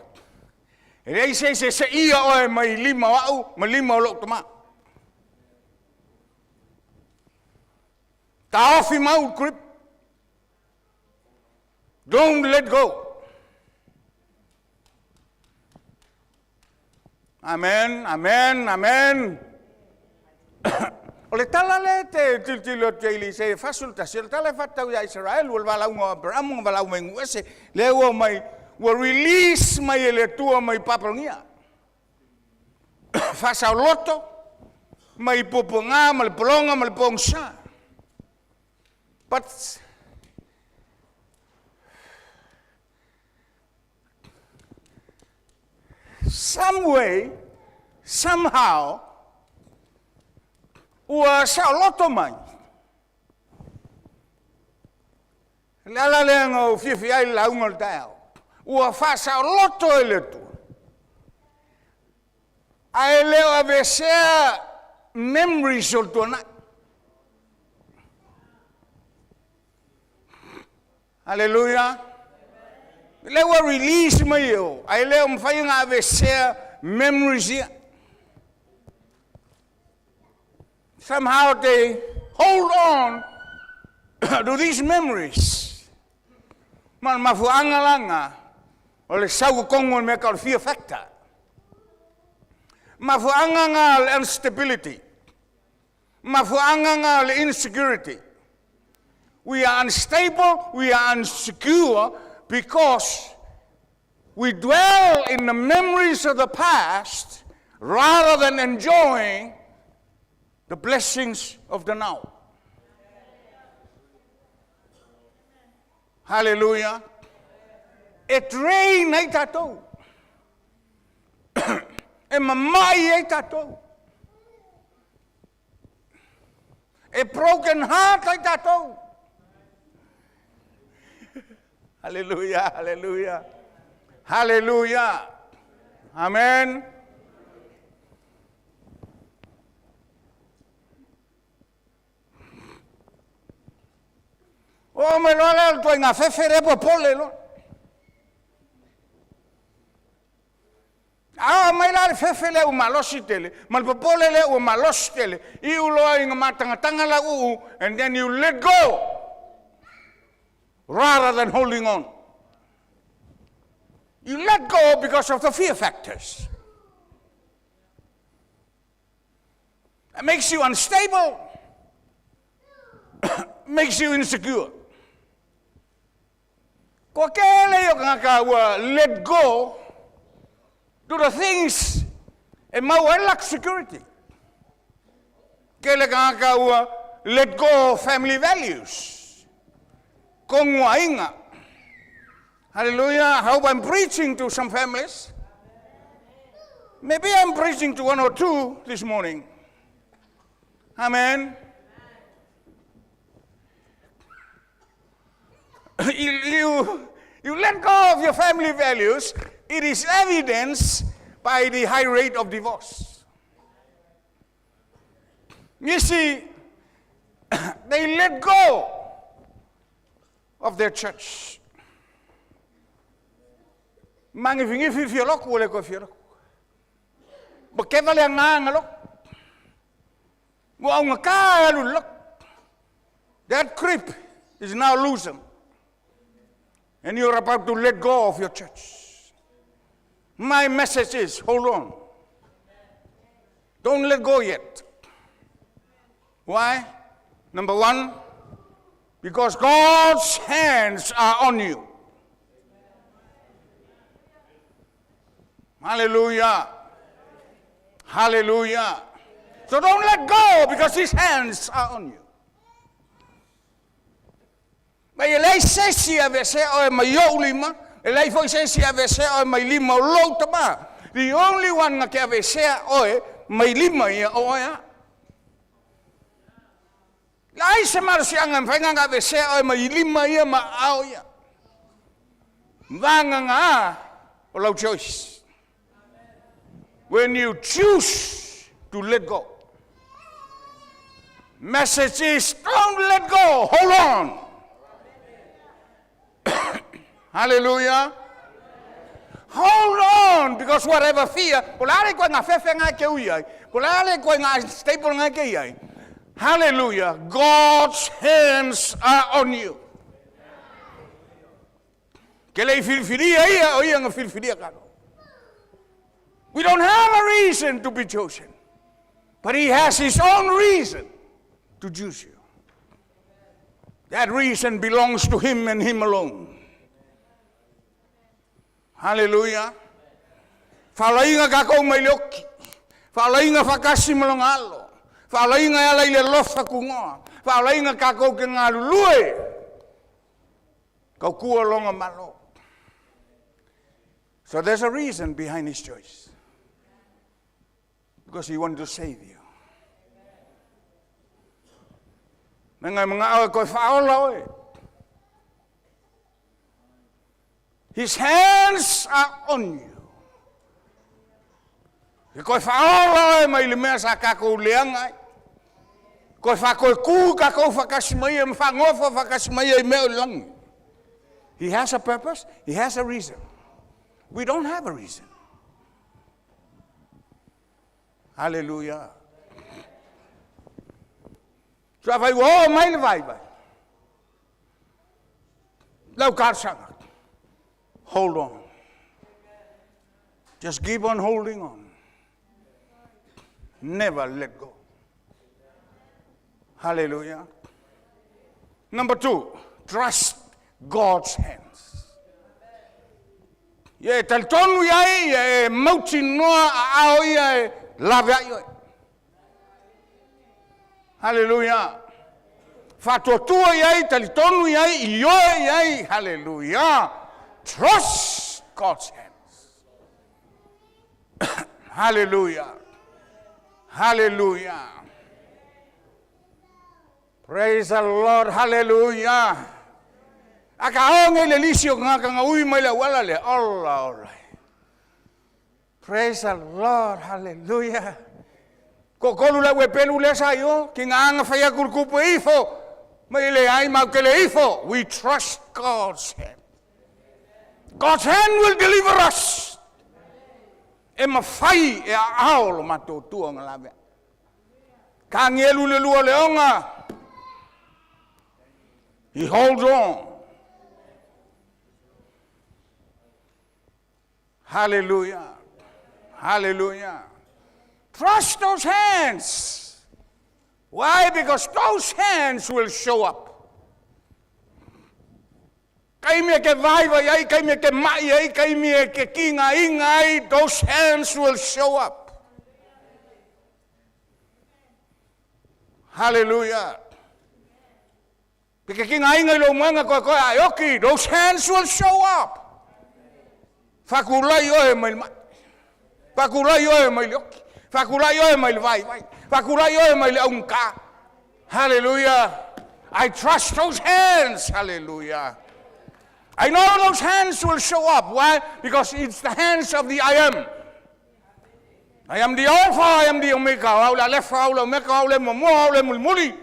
E rei se ia o mai lima wau, ma lima lo tama. Ta off him out, grip. Don't let go. Amen, amen, amen. Ole tala le te tilo te se fasulta se tala fatta ya Israel wal balau Abraham balau menguese lewo mai will release mai le tua mai paprongia. Fasa loto mai poponga mal polonga mal pongsa. But some way, somehow, ua sa loto mai. Lala lengo fifi ai laungol tao. Ua fa sa loto ele tu. Ai leo avesea memories o tu na. Hallelujah. Leo release mai yo. Ai leo mfai nga avesea memories here. Somehow they hold on to these memories. Man mafuanga langa. Ole sau kongo me ka fear factor. Mafuanga nga instability. Mafuanga nga insecurity. We are unstable, we are insecure because we dwell in the memories of the past rather than enjoying the blessings of the now. Hallelujah. Et rain ai tatou. E mamai ai tatou. A broken heart ai tatou. Hallelujah, hallelujah, hallelujah. Amen. O me lo ala to nga fefere po pole lo. Ah, mai la fefele o malositele, mal po pole le o malositele. I ulo nga matanga la u and then you let go. Rather than holding on. You let go because of the fear factors. It makes you unstable, makes you insecure. Let go to the things and my lack security. Kele ka ua let go of family values. Kongwa inga. Hallelujah. I hope I'm preaching to some families. Maybe I'm preaching to one or two this morning. Amen. You let go of your family values. It is evidenced by the high rate of divorce. You see, they let go of their church. Mangifingi fifiolok wole ko fiolok. Bakevale ngangalok. Mo ang kalulok. That creep is now loosened. And you're about to let go of your church. My message is, hold on. Don't let go yet. Why? Number one, because God's hands are on you. Hallelujah. Hallelujah. So don't let go because His hands are on you. May elei sesia vese o mai lima, elei foi sesia vese o mai lima lo tama. The only one nga kia vese o mai lima ia o ya. Lai se mar sianga fenga nga vese o mai lima ia ma au ya. Vanga nga o lo choice. When you choose to let go. Message is don't let go. Hold on. Hallelujah. Hold on, because whatever fear, hallelujah, God's hands are on you. We don't have a reason to be chosen, but He has His own reason to choose you. That reason belongs to Him and Him alone. Hallelujah. Falainga kako mai loki. Falainga fakasi malongalo. Falainga ala ile lofa kungoa. Falainga kako ke ngalulue. Kau kua longa malo. So there's a reason behind His choice. Because He wanted to save you. Mengai mga awe koe faola oe. His hands are on you. Koe faola oe mai le mea sa kako leangai. Koe fa koe ku kako whakasimaia mwhangofa whakasimaia I meo langi. He has a purpose. He has a reason. We don't have a reason. Hallelujah. So if I go, my Bible. Lau karsanga. Hold on. Just keep on holding on. Never let go. Hallelujah. Number 2, trust God's hands. Ye taltonu yai ye mauti noa ao ye lave ai. Hallelujah. Fatotua yai taltonu yai yoe yai. Hallelujah. Trust God's hands. Hallelujah. Hallelujah. Praise the Lord. Hallelujah. Akaonge le lisio ngaka ngaui mai la wala le. All right. Praise the Lord. Hallelujah. Kokolu la wepelu le sayo kinga faya kurkupu ifo. Mai le ai mau ke le ifo. We trust God's hand. God's hand will deliver us. E mafai e aolo matotua ngalabe. Kangelu le lua leonga. He holds on. Hallelujah. Hallelujah. Trust those hands. Why? Because those hands will show up. Kai me ke vaiva yai, kai me ke mai yai, kai me ke kinga ingai, those hands will show up. Hallelujah. Because king ay ngay lumanga ko ayoki, those hands will show up. Fakulayo e may Fakulayo e may yoki. Fakulayo e may vai. Fakulayo e may ungka. Hallelujah. I trust those hands. Hallelujah. I know those hands will show up. Why? Because it's the hands of the I am. I am the Alpha, I am the Omega. Aula lefa, aula omega, aula momo, aula mulmuli.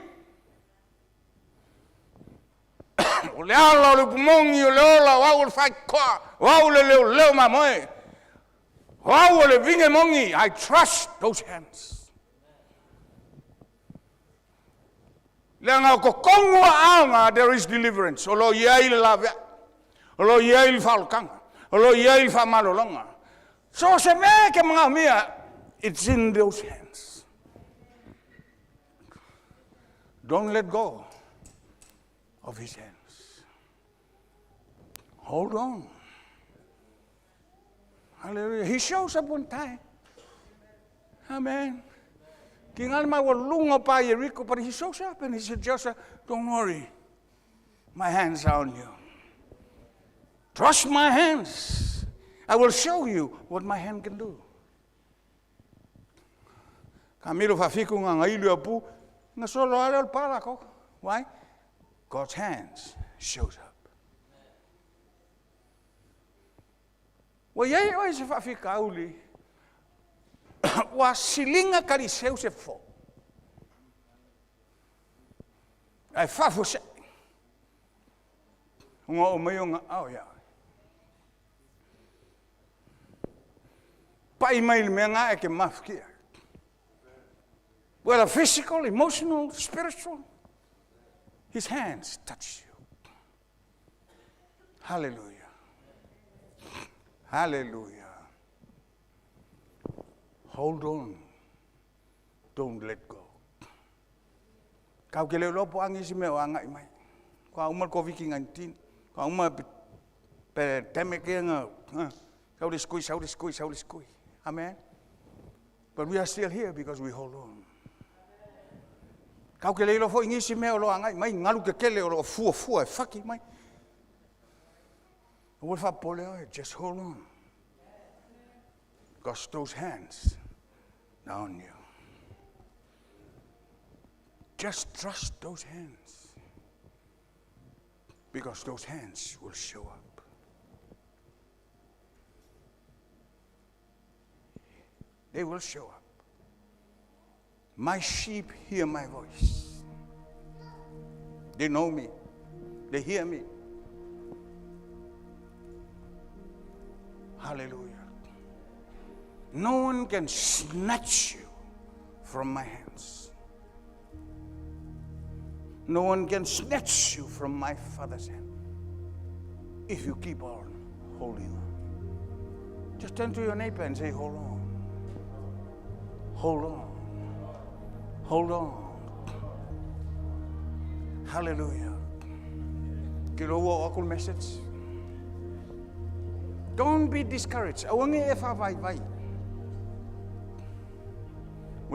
Ole ala ole pumongi, ole ola, waul fai kwa, waul leo mamoe. Waul vinge mongi. I trust those hands. Lenga ko kongwa anga, there is deliverance. Olo yai lave. Olo yai falkanga. Olo yai famalolonga. So se me ke mga mia, it's in those hands. Don't let go of his hands. Hold on. Hallelujah. He shows up one time. Amen. King Alma will lunga pa Jericho, but he shows up and he said, Joseph, don't worry. My hands are on you. Trust my hands. I will show you what my hand can do. Kamilo fafiku nga ngailu apu nga solo alal para ko. Why? God's hands shows up. Wa yai oi se fafika uli. Wa silinga kariseu se fo. Ai fafu se. Nga o meyo nga au ya. Pa email me nga eke mafkia. Whether physical, emotional, spiritual, his hands touch you. Hallelujah. Hallelujah. Hold on. Don't let go. Kau kele lopo ang isi me wanga imai. Kau umar COVID-19. Kau umar pandemic yang kau diskui. Amen. But we are still here because we hold on. Kau kele lo fo ingisi me lo angai mai ngalu ke kele lo fu faki mai. What fa poleo? Just hold on. Because those hands are on you. Just trust those hands. Because those hands will show up. They will show up. My sheep hear my voice. They know me. They hear me. Hallelujah. No one can snatch you from my hands. No one can snatch you from my Father's hand if you keep on holding on. Just turn to your neighbor and say, hold on. Hold on. Hold on. Hallelujah. Kilo wo akul message. Don't be discouraged. When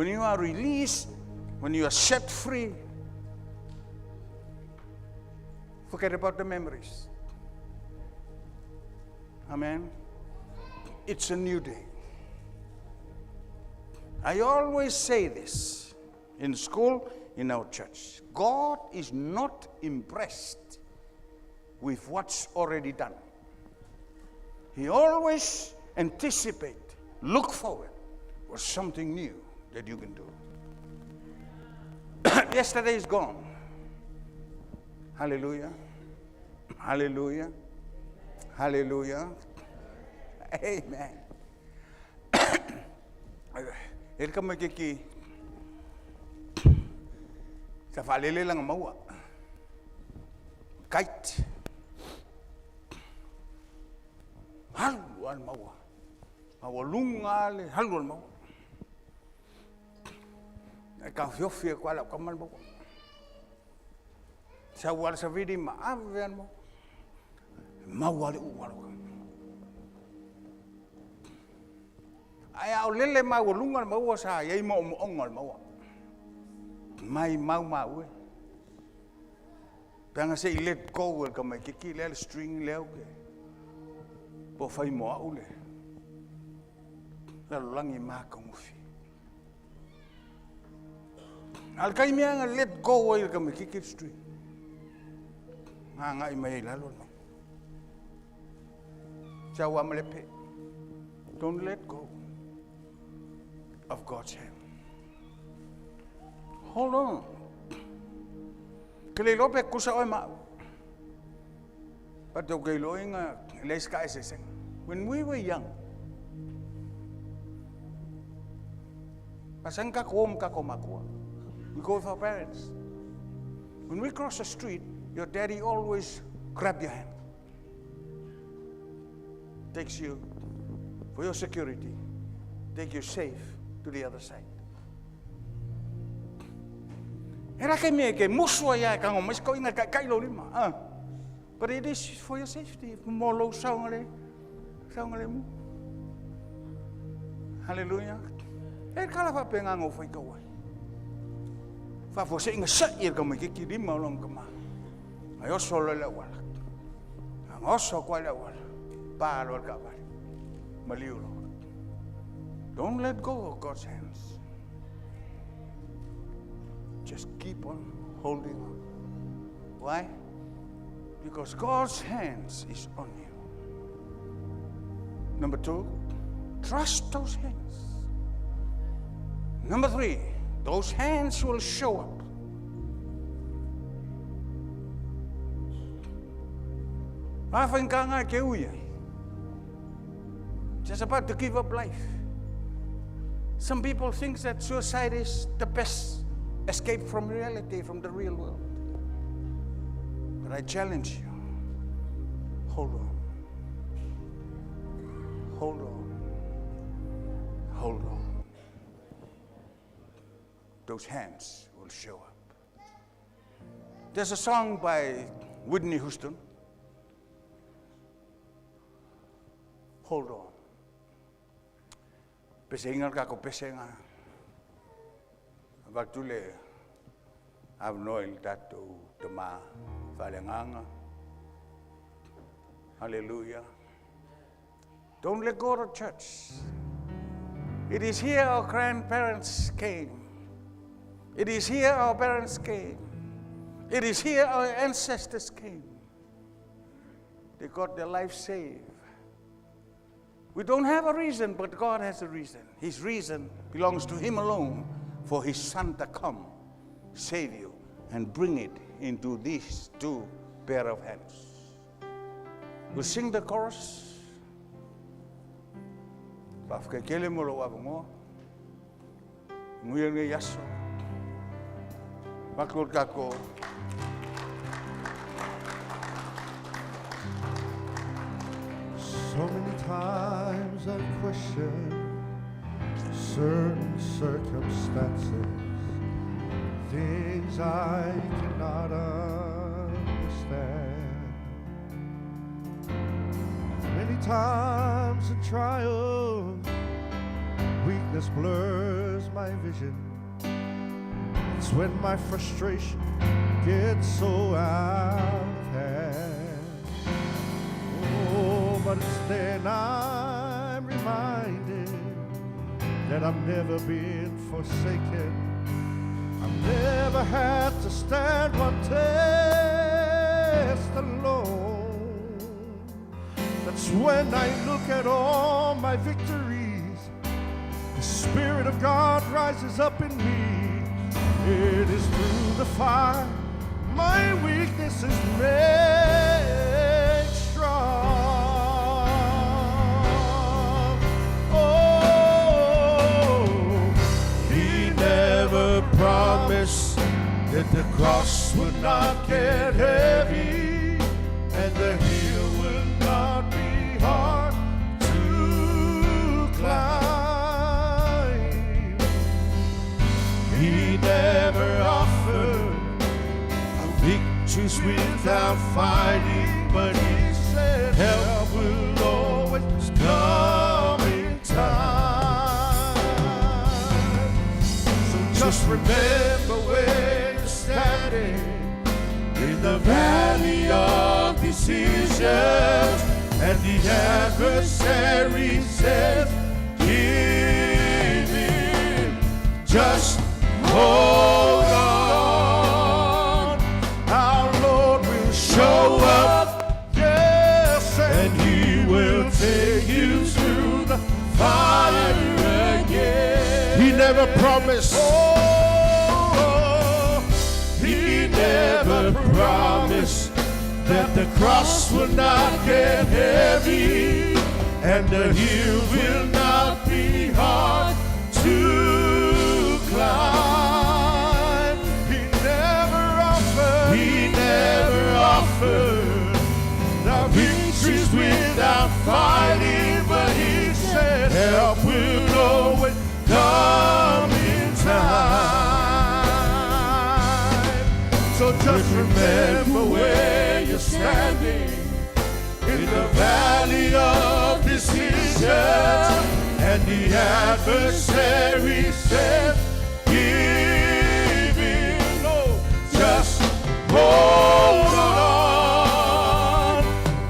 you are released, when you are set free, forget about the memories. Amen. It's a new day. I always say this in school, in our church. God is not impressed with what's already done. He always anticipate, look forward for something new that you can do. Yesterday is gone. Hallelujah. Hallelujah. Hallelujah. Amen. Ika makiki sa falele lang mawa. Kite. Halu al mawa. Mawalungal halu al mawa. Ka fiofia kwa la kamal mawa. Sa war sa vidi maavian mo. Mawali uwalo. Ay au lele mawalungal mawa sa yai mo ongal mawa. mai mau e. Panga se I let go ka mai ki le string leo ke. Po fai mo au le. La langi ma ka mufi. Al kai mea let go ka mai ki string. Nga mai la lo no. Chawa malepe. Don't let go of God's hand. Hold on. Kele lope kusa oi ma. But okay loing les kai se. When we were young, pasang ka komakua. We go with our parents. When we cross the street, your daddy always grab your hand. Takes you for your security. Take you safe to the other side. Era ke me ke muswa ya ka ngomis ko inga kai lo lima. But it is for your safety. Mo lo saungale mu. Hallelujah. E kala fa penga ngo foi ko. Fa fo se inga sa ir ka me ke ki lima long ka ma. Ayo solo le wala. Ngoso ko le wala. Pa lo ka ba. Maliulo. Don't let go of God's hands. Just keep on holding on. Why? Because God's hands is on you. Number 2, trust those hands. Number 3, those hands will show up. Just about to give up life. Some people think that suicide is the best escape from reality, from the real world. But I challenge you, hold on. Hold on. Hold on. Those hands will show up. There's a song by Whitney Houston. Hold on. Pesengal ka ko pesenga. Waktu le avnoil tatu tema falenganga. Hallelujah. Don't let go of church. It is here our grandparents came. It is here our parents came. It is here our ancestors came. They got their life saved. We don't have a reason, but God has a reason. His reason belongs to Him alone for His Son to come, save you, and bring it into these 2 pair of hands. We'll sing the chorus. Pafkekele molo wabungo. Nguyenge yaso. Bakul kako. So many times I've questioned certain circumstances, things I cannot understand. Many times in trial, weakness blurs my vision. It's when my frustration gets so out of hand. But it's then I'm reminded that I've never been forsaken. I've never had to stand one test alone. That's when I look at all my victories. The Spirit of God rises up in me. It is through the fire my weakness is made strong. Promise that the cross would not get heavy and the hill will not be hard to climb. He never offered victories without fighting, but He said help will always come in time. Just remember where standing in the valley of decisions, and the adversary says, give in, just hold on. Our Lord will show up, yes, and He will take you through the fire again. He never promised. He never promised that the cross will not get heavy and the hill will not be hard to climb. He never offered the victories without fighting, but He said help will always come in time. So just remember where you're standing, in the valley of decision, and the adversary said, give in, no, just hold on.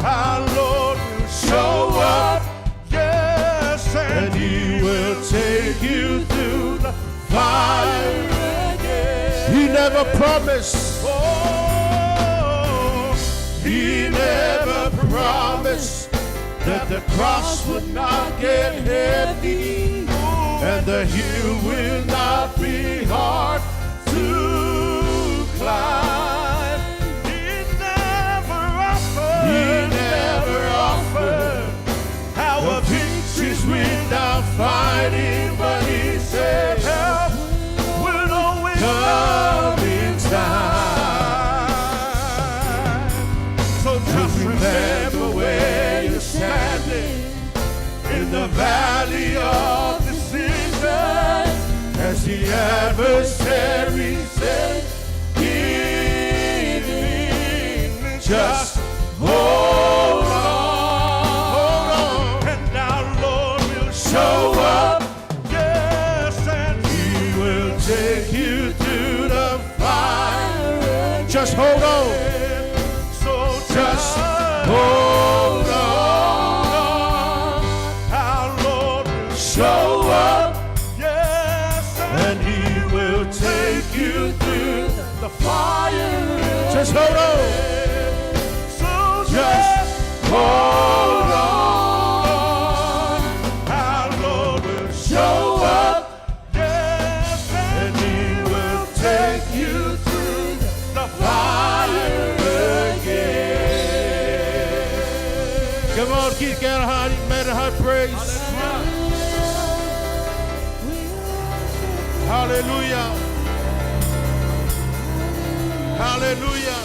Our Lord will show up, yes, and He will take you through the fire again. He never promised. He never promised that the cross would not get heavy and the hill will not be hard to climb. He never offered our victories without fighting, but He said help will always come in time. Just remember where you're standing, in the valley of decision, as the adversary says, give in, just hold on, and our Lord will show up, yes, and He will take you through the fire. Just hold on. Just hold on. Our Lord will show up, yes, and He will take you through the fire. Just hold on. So just hold on. Our Lord will show up, yes, and He will take you through the fire. Come on, keep getting high, man, high praise. Hallelujah. Hallelujah.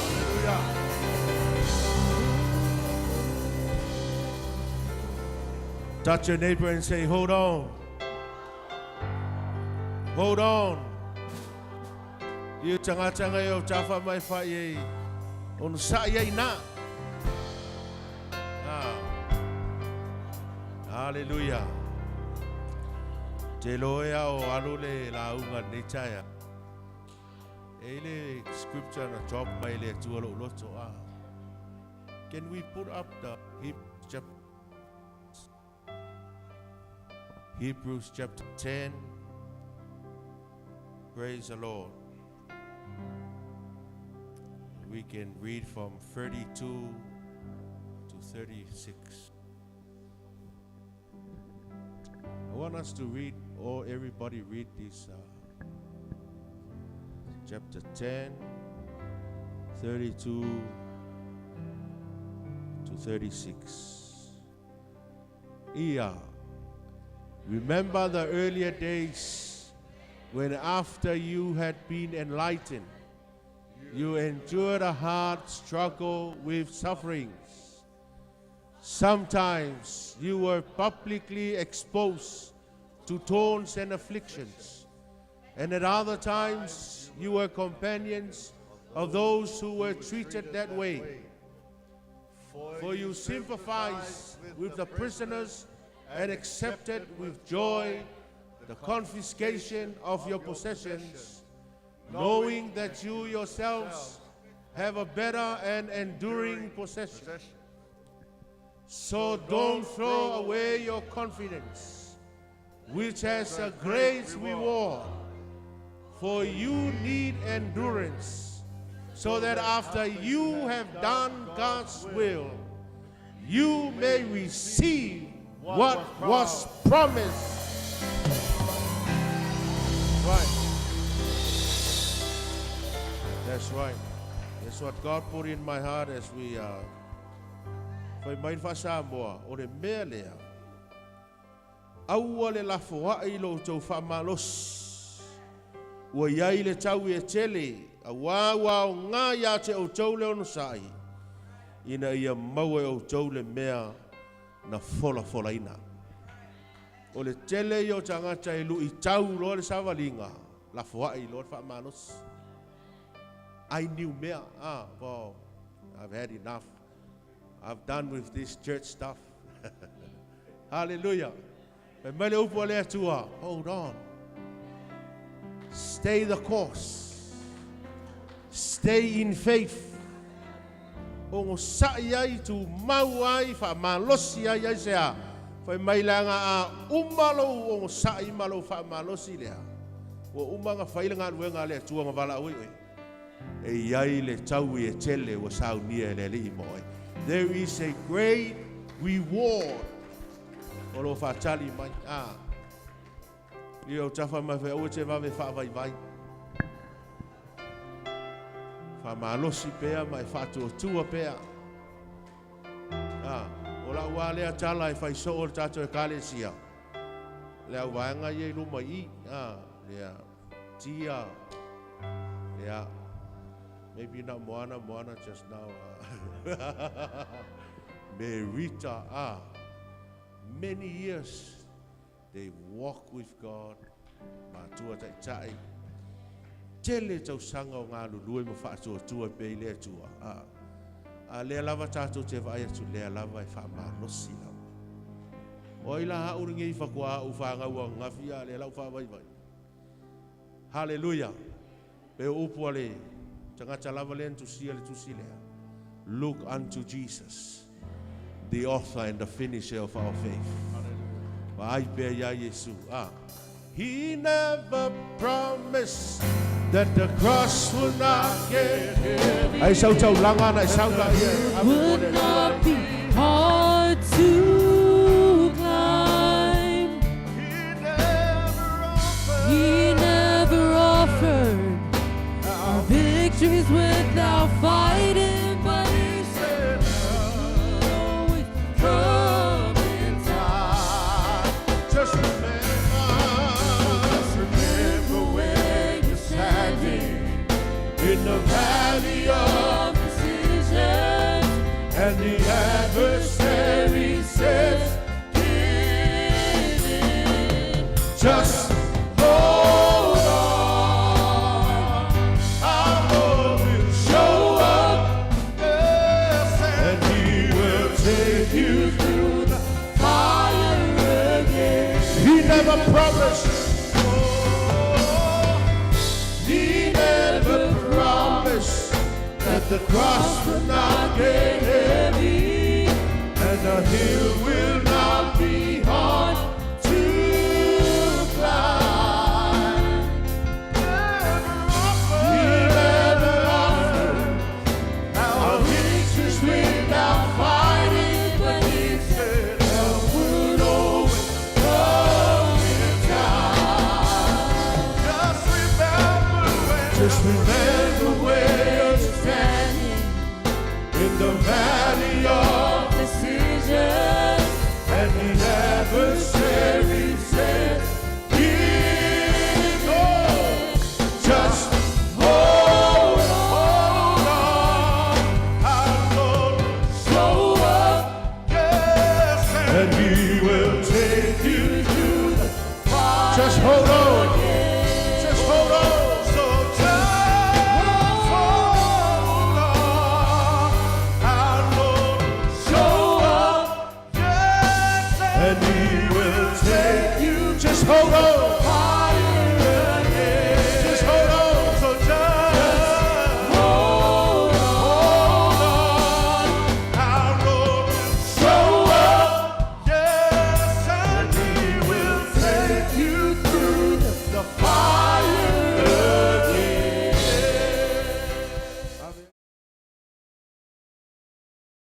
Touch your neighbor and say, hold on. Hold on. You changa yo chafa mai fa ye. On sa ye na. Hallelujah. Te loea o alule la unga nechaya. Ele scripture na job mai le tualo loto a. Can we put up the Hebrews chapter 10? Praise the Lord. We can read from 32 to 36. I want us to read, or everybody read this chapter 10, 32 to 36. Remember the earlier days when after you had been enlightened, you endured a hard struggle with sufferings. Sometimes you were publicly exposed to taunts and afflictions, and at other times you were companions of those who were treated that way. For you sympathized with the prisoners and accepted with joy the confiscation of your possessions, knowing that you yourselves have a better and enduring possession. So don't throw away your confidence, which has a great reward. For you need endurance, so that after you have done God's will, you may receive what was promised. Right. That's right. That's what God put in my heart as we fai mai fa Samoa o le mea lea. Aua le lafoa I lo tau fa malos. Ua iai le tau e tele, a wāua o ngā ia te o tau le ono sai. Ina ia maua o tau le mea na fola fola ina. O le tele i o tangata e lu I tau lo le savalinga, lafoa I lo le fa malos. I knew mea, well, I've had enough. I've done with this church stuff. Hallelujah. Hold on. Stay the course. Stay in faith. O sa'i ai tu mau ai fa malosi ai sea. Fai mai langa a umalo o sa'i malo fa malosi lea. O umanga failanga luenga lea tuanga wala oi. E iai le tau e tele o saunia le li moi. There is a great reward. O lo fatali mai. Io tafa ma fe o te vave fa vai vai. Fa malosi pea mai fa tu tua pea. O la wale a tala e fai so o tato e kalesia. Le au vanga ye lu mai le tia. Le maybe not Moana just now. Merita, many years they walk with God. Matua tai tai. Tele tau sanga o ngā lului mo whaatua tua pei lea tua. Lea lava tātou te vai atu lea lava e whaamalosi lau. O ila hauringi I whakua u whaangau ngawhia lea lau whaavai vai. Hallelujah. Peo upua le. Tangata lava le tusia le tusilea. Look unto Jesus, the author and the finisher of our faith. Ai pe ya Yesu. He never promised that the cross would not get heavy. Ai sau tau langa na sau la It would not be hard to climb. He never offered victories without fighting, but He said He'll always come in time. Just remember where you're standing in the valley of decision, and the adversary says, "Give in." Just hold on. Our Lord will show up, and He will take you through the fire again. He never promised. He never promised that the cross would not get heavy, and the hill will not be hard to climb. He never offered our victories without fighting, but He said help would always come in time. Just remember where you're standing in the valley of decision, and the adversary says, "Give in." Just hold on. Our Lord will show up, yes, and He will take you through the fire. Just hold on. Just hold on. So just hold on. Our Lord will show up, yes, and He will take you. Just hold on.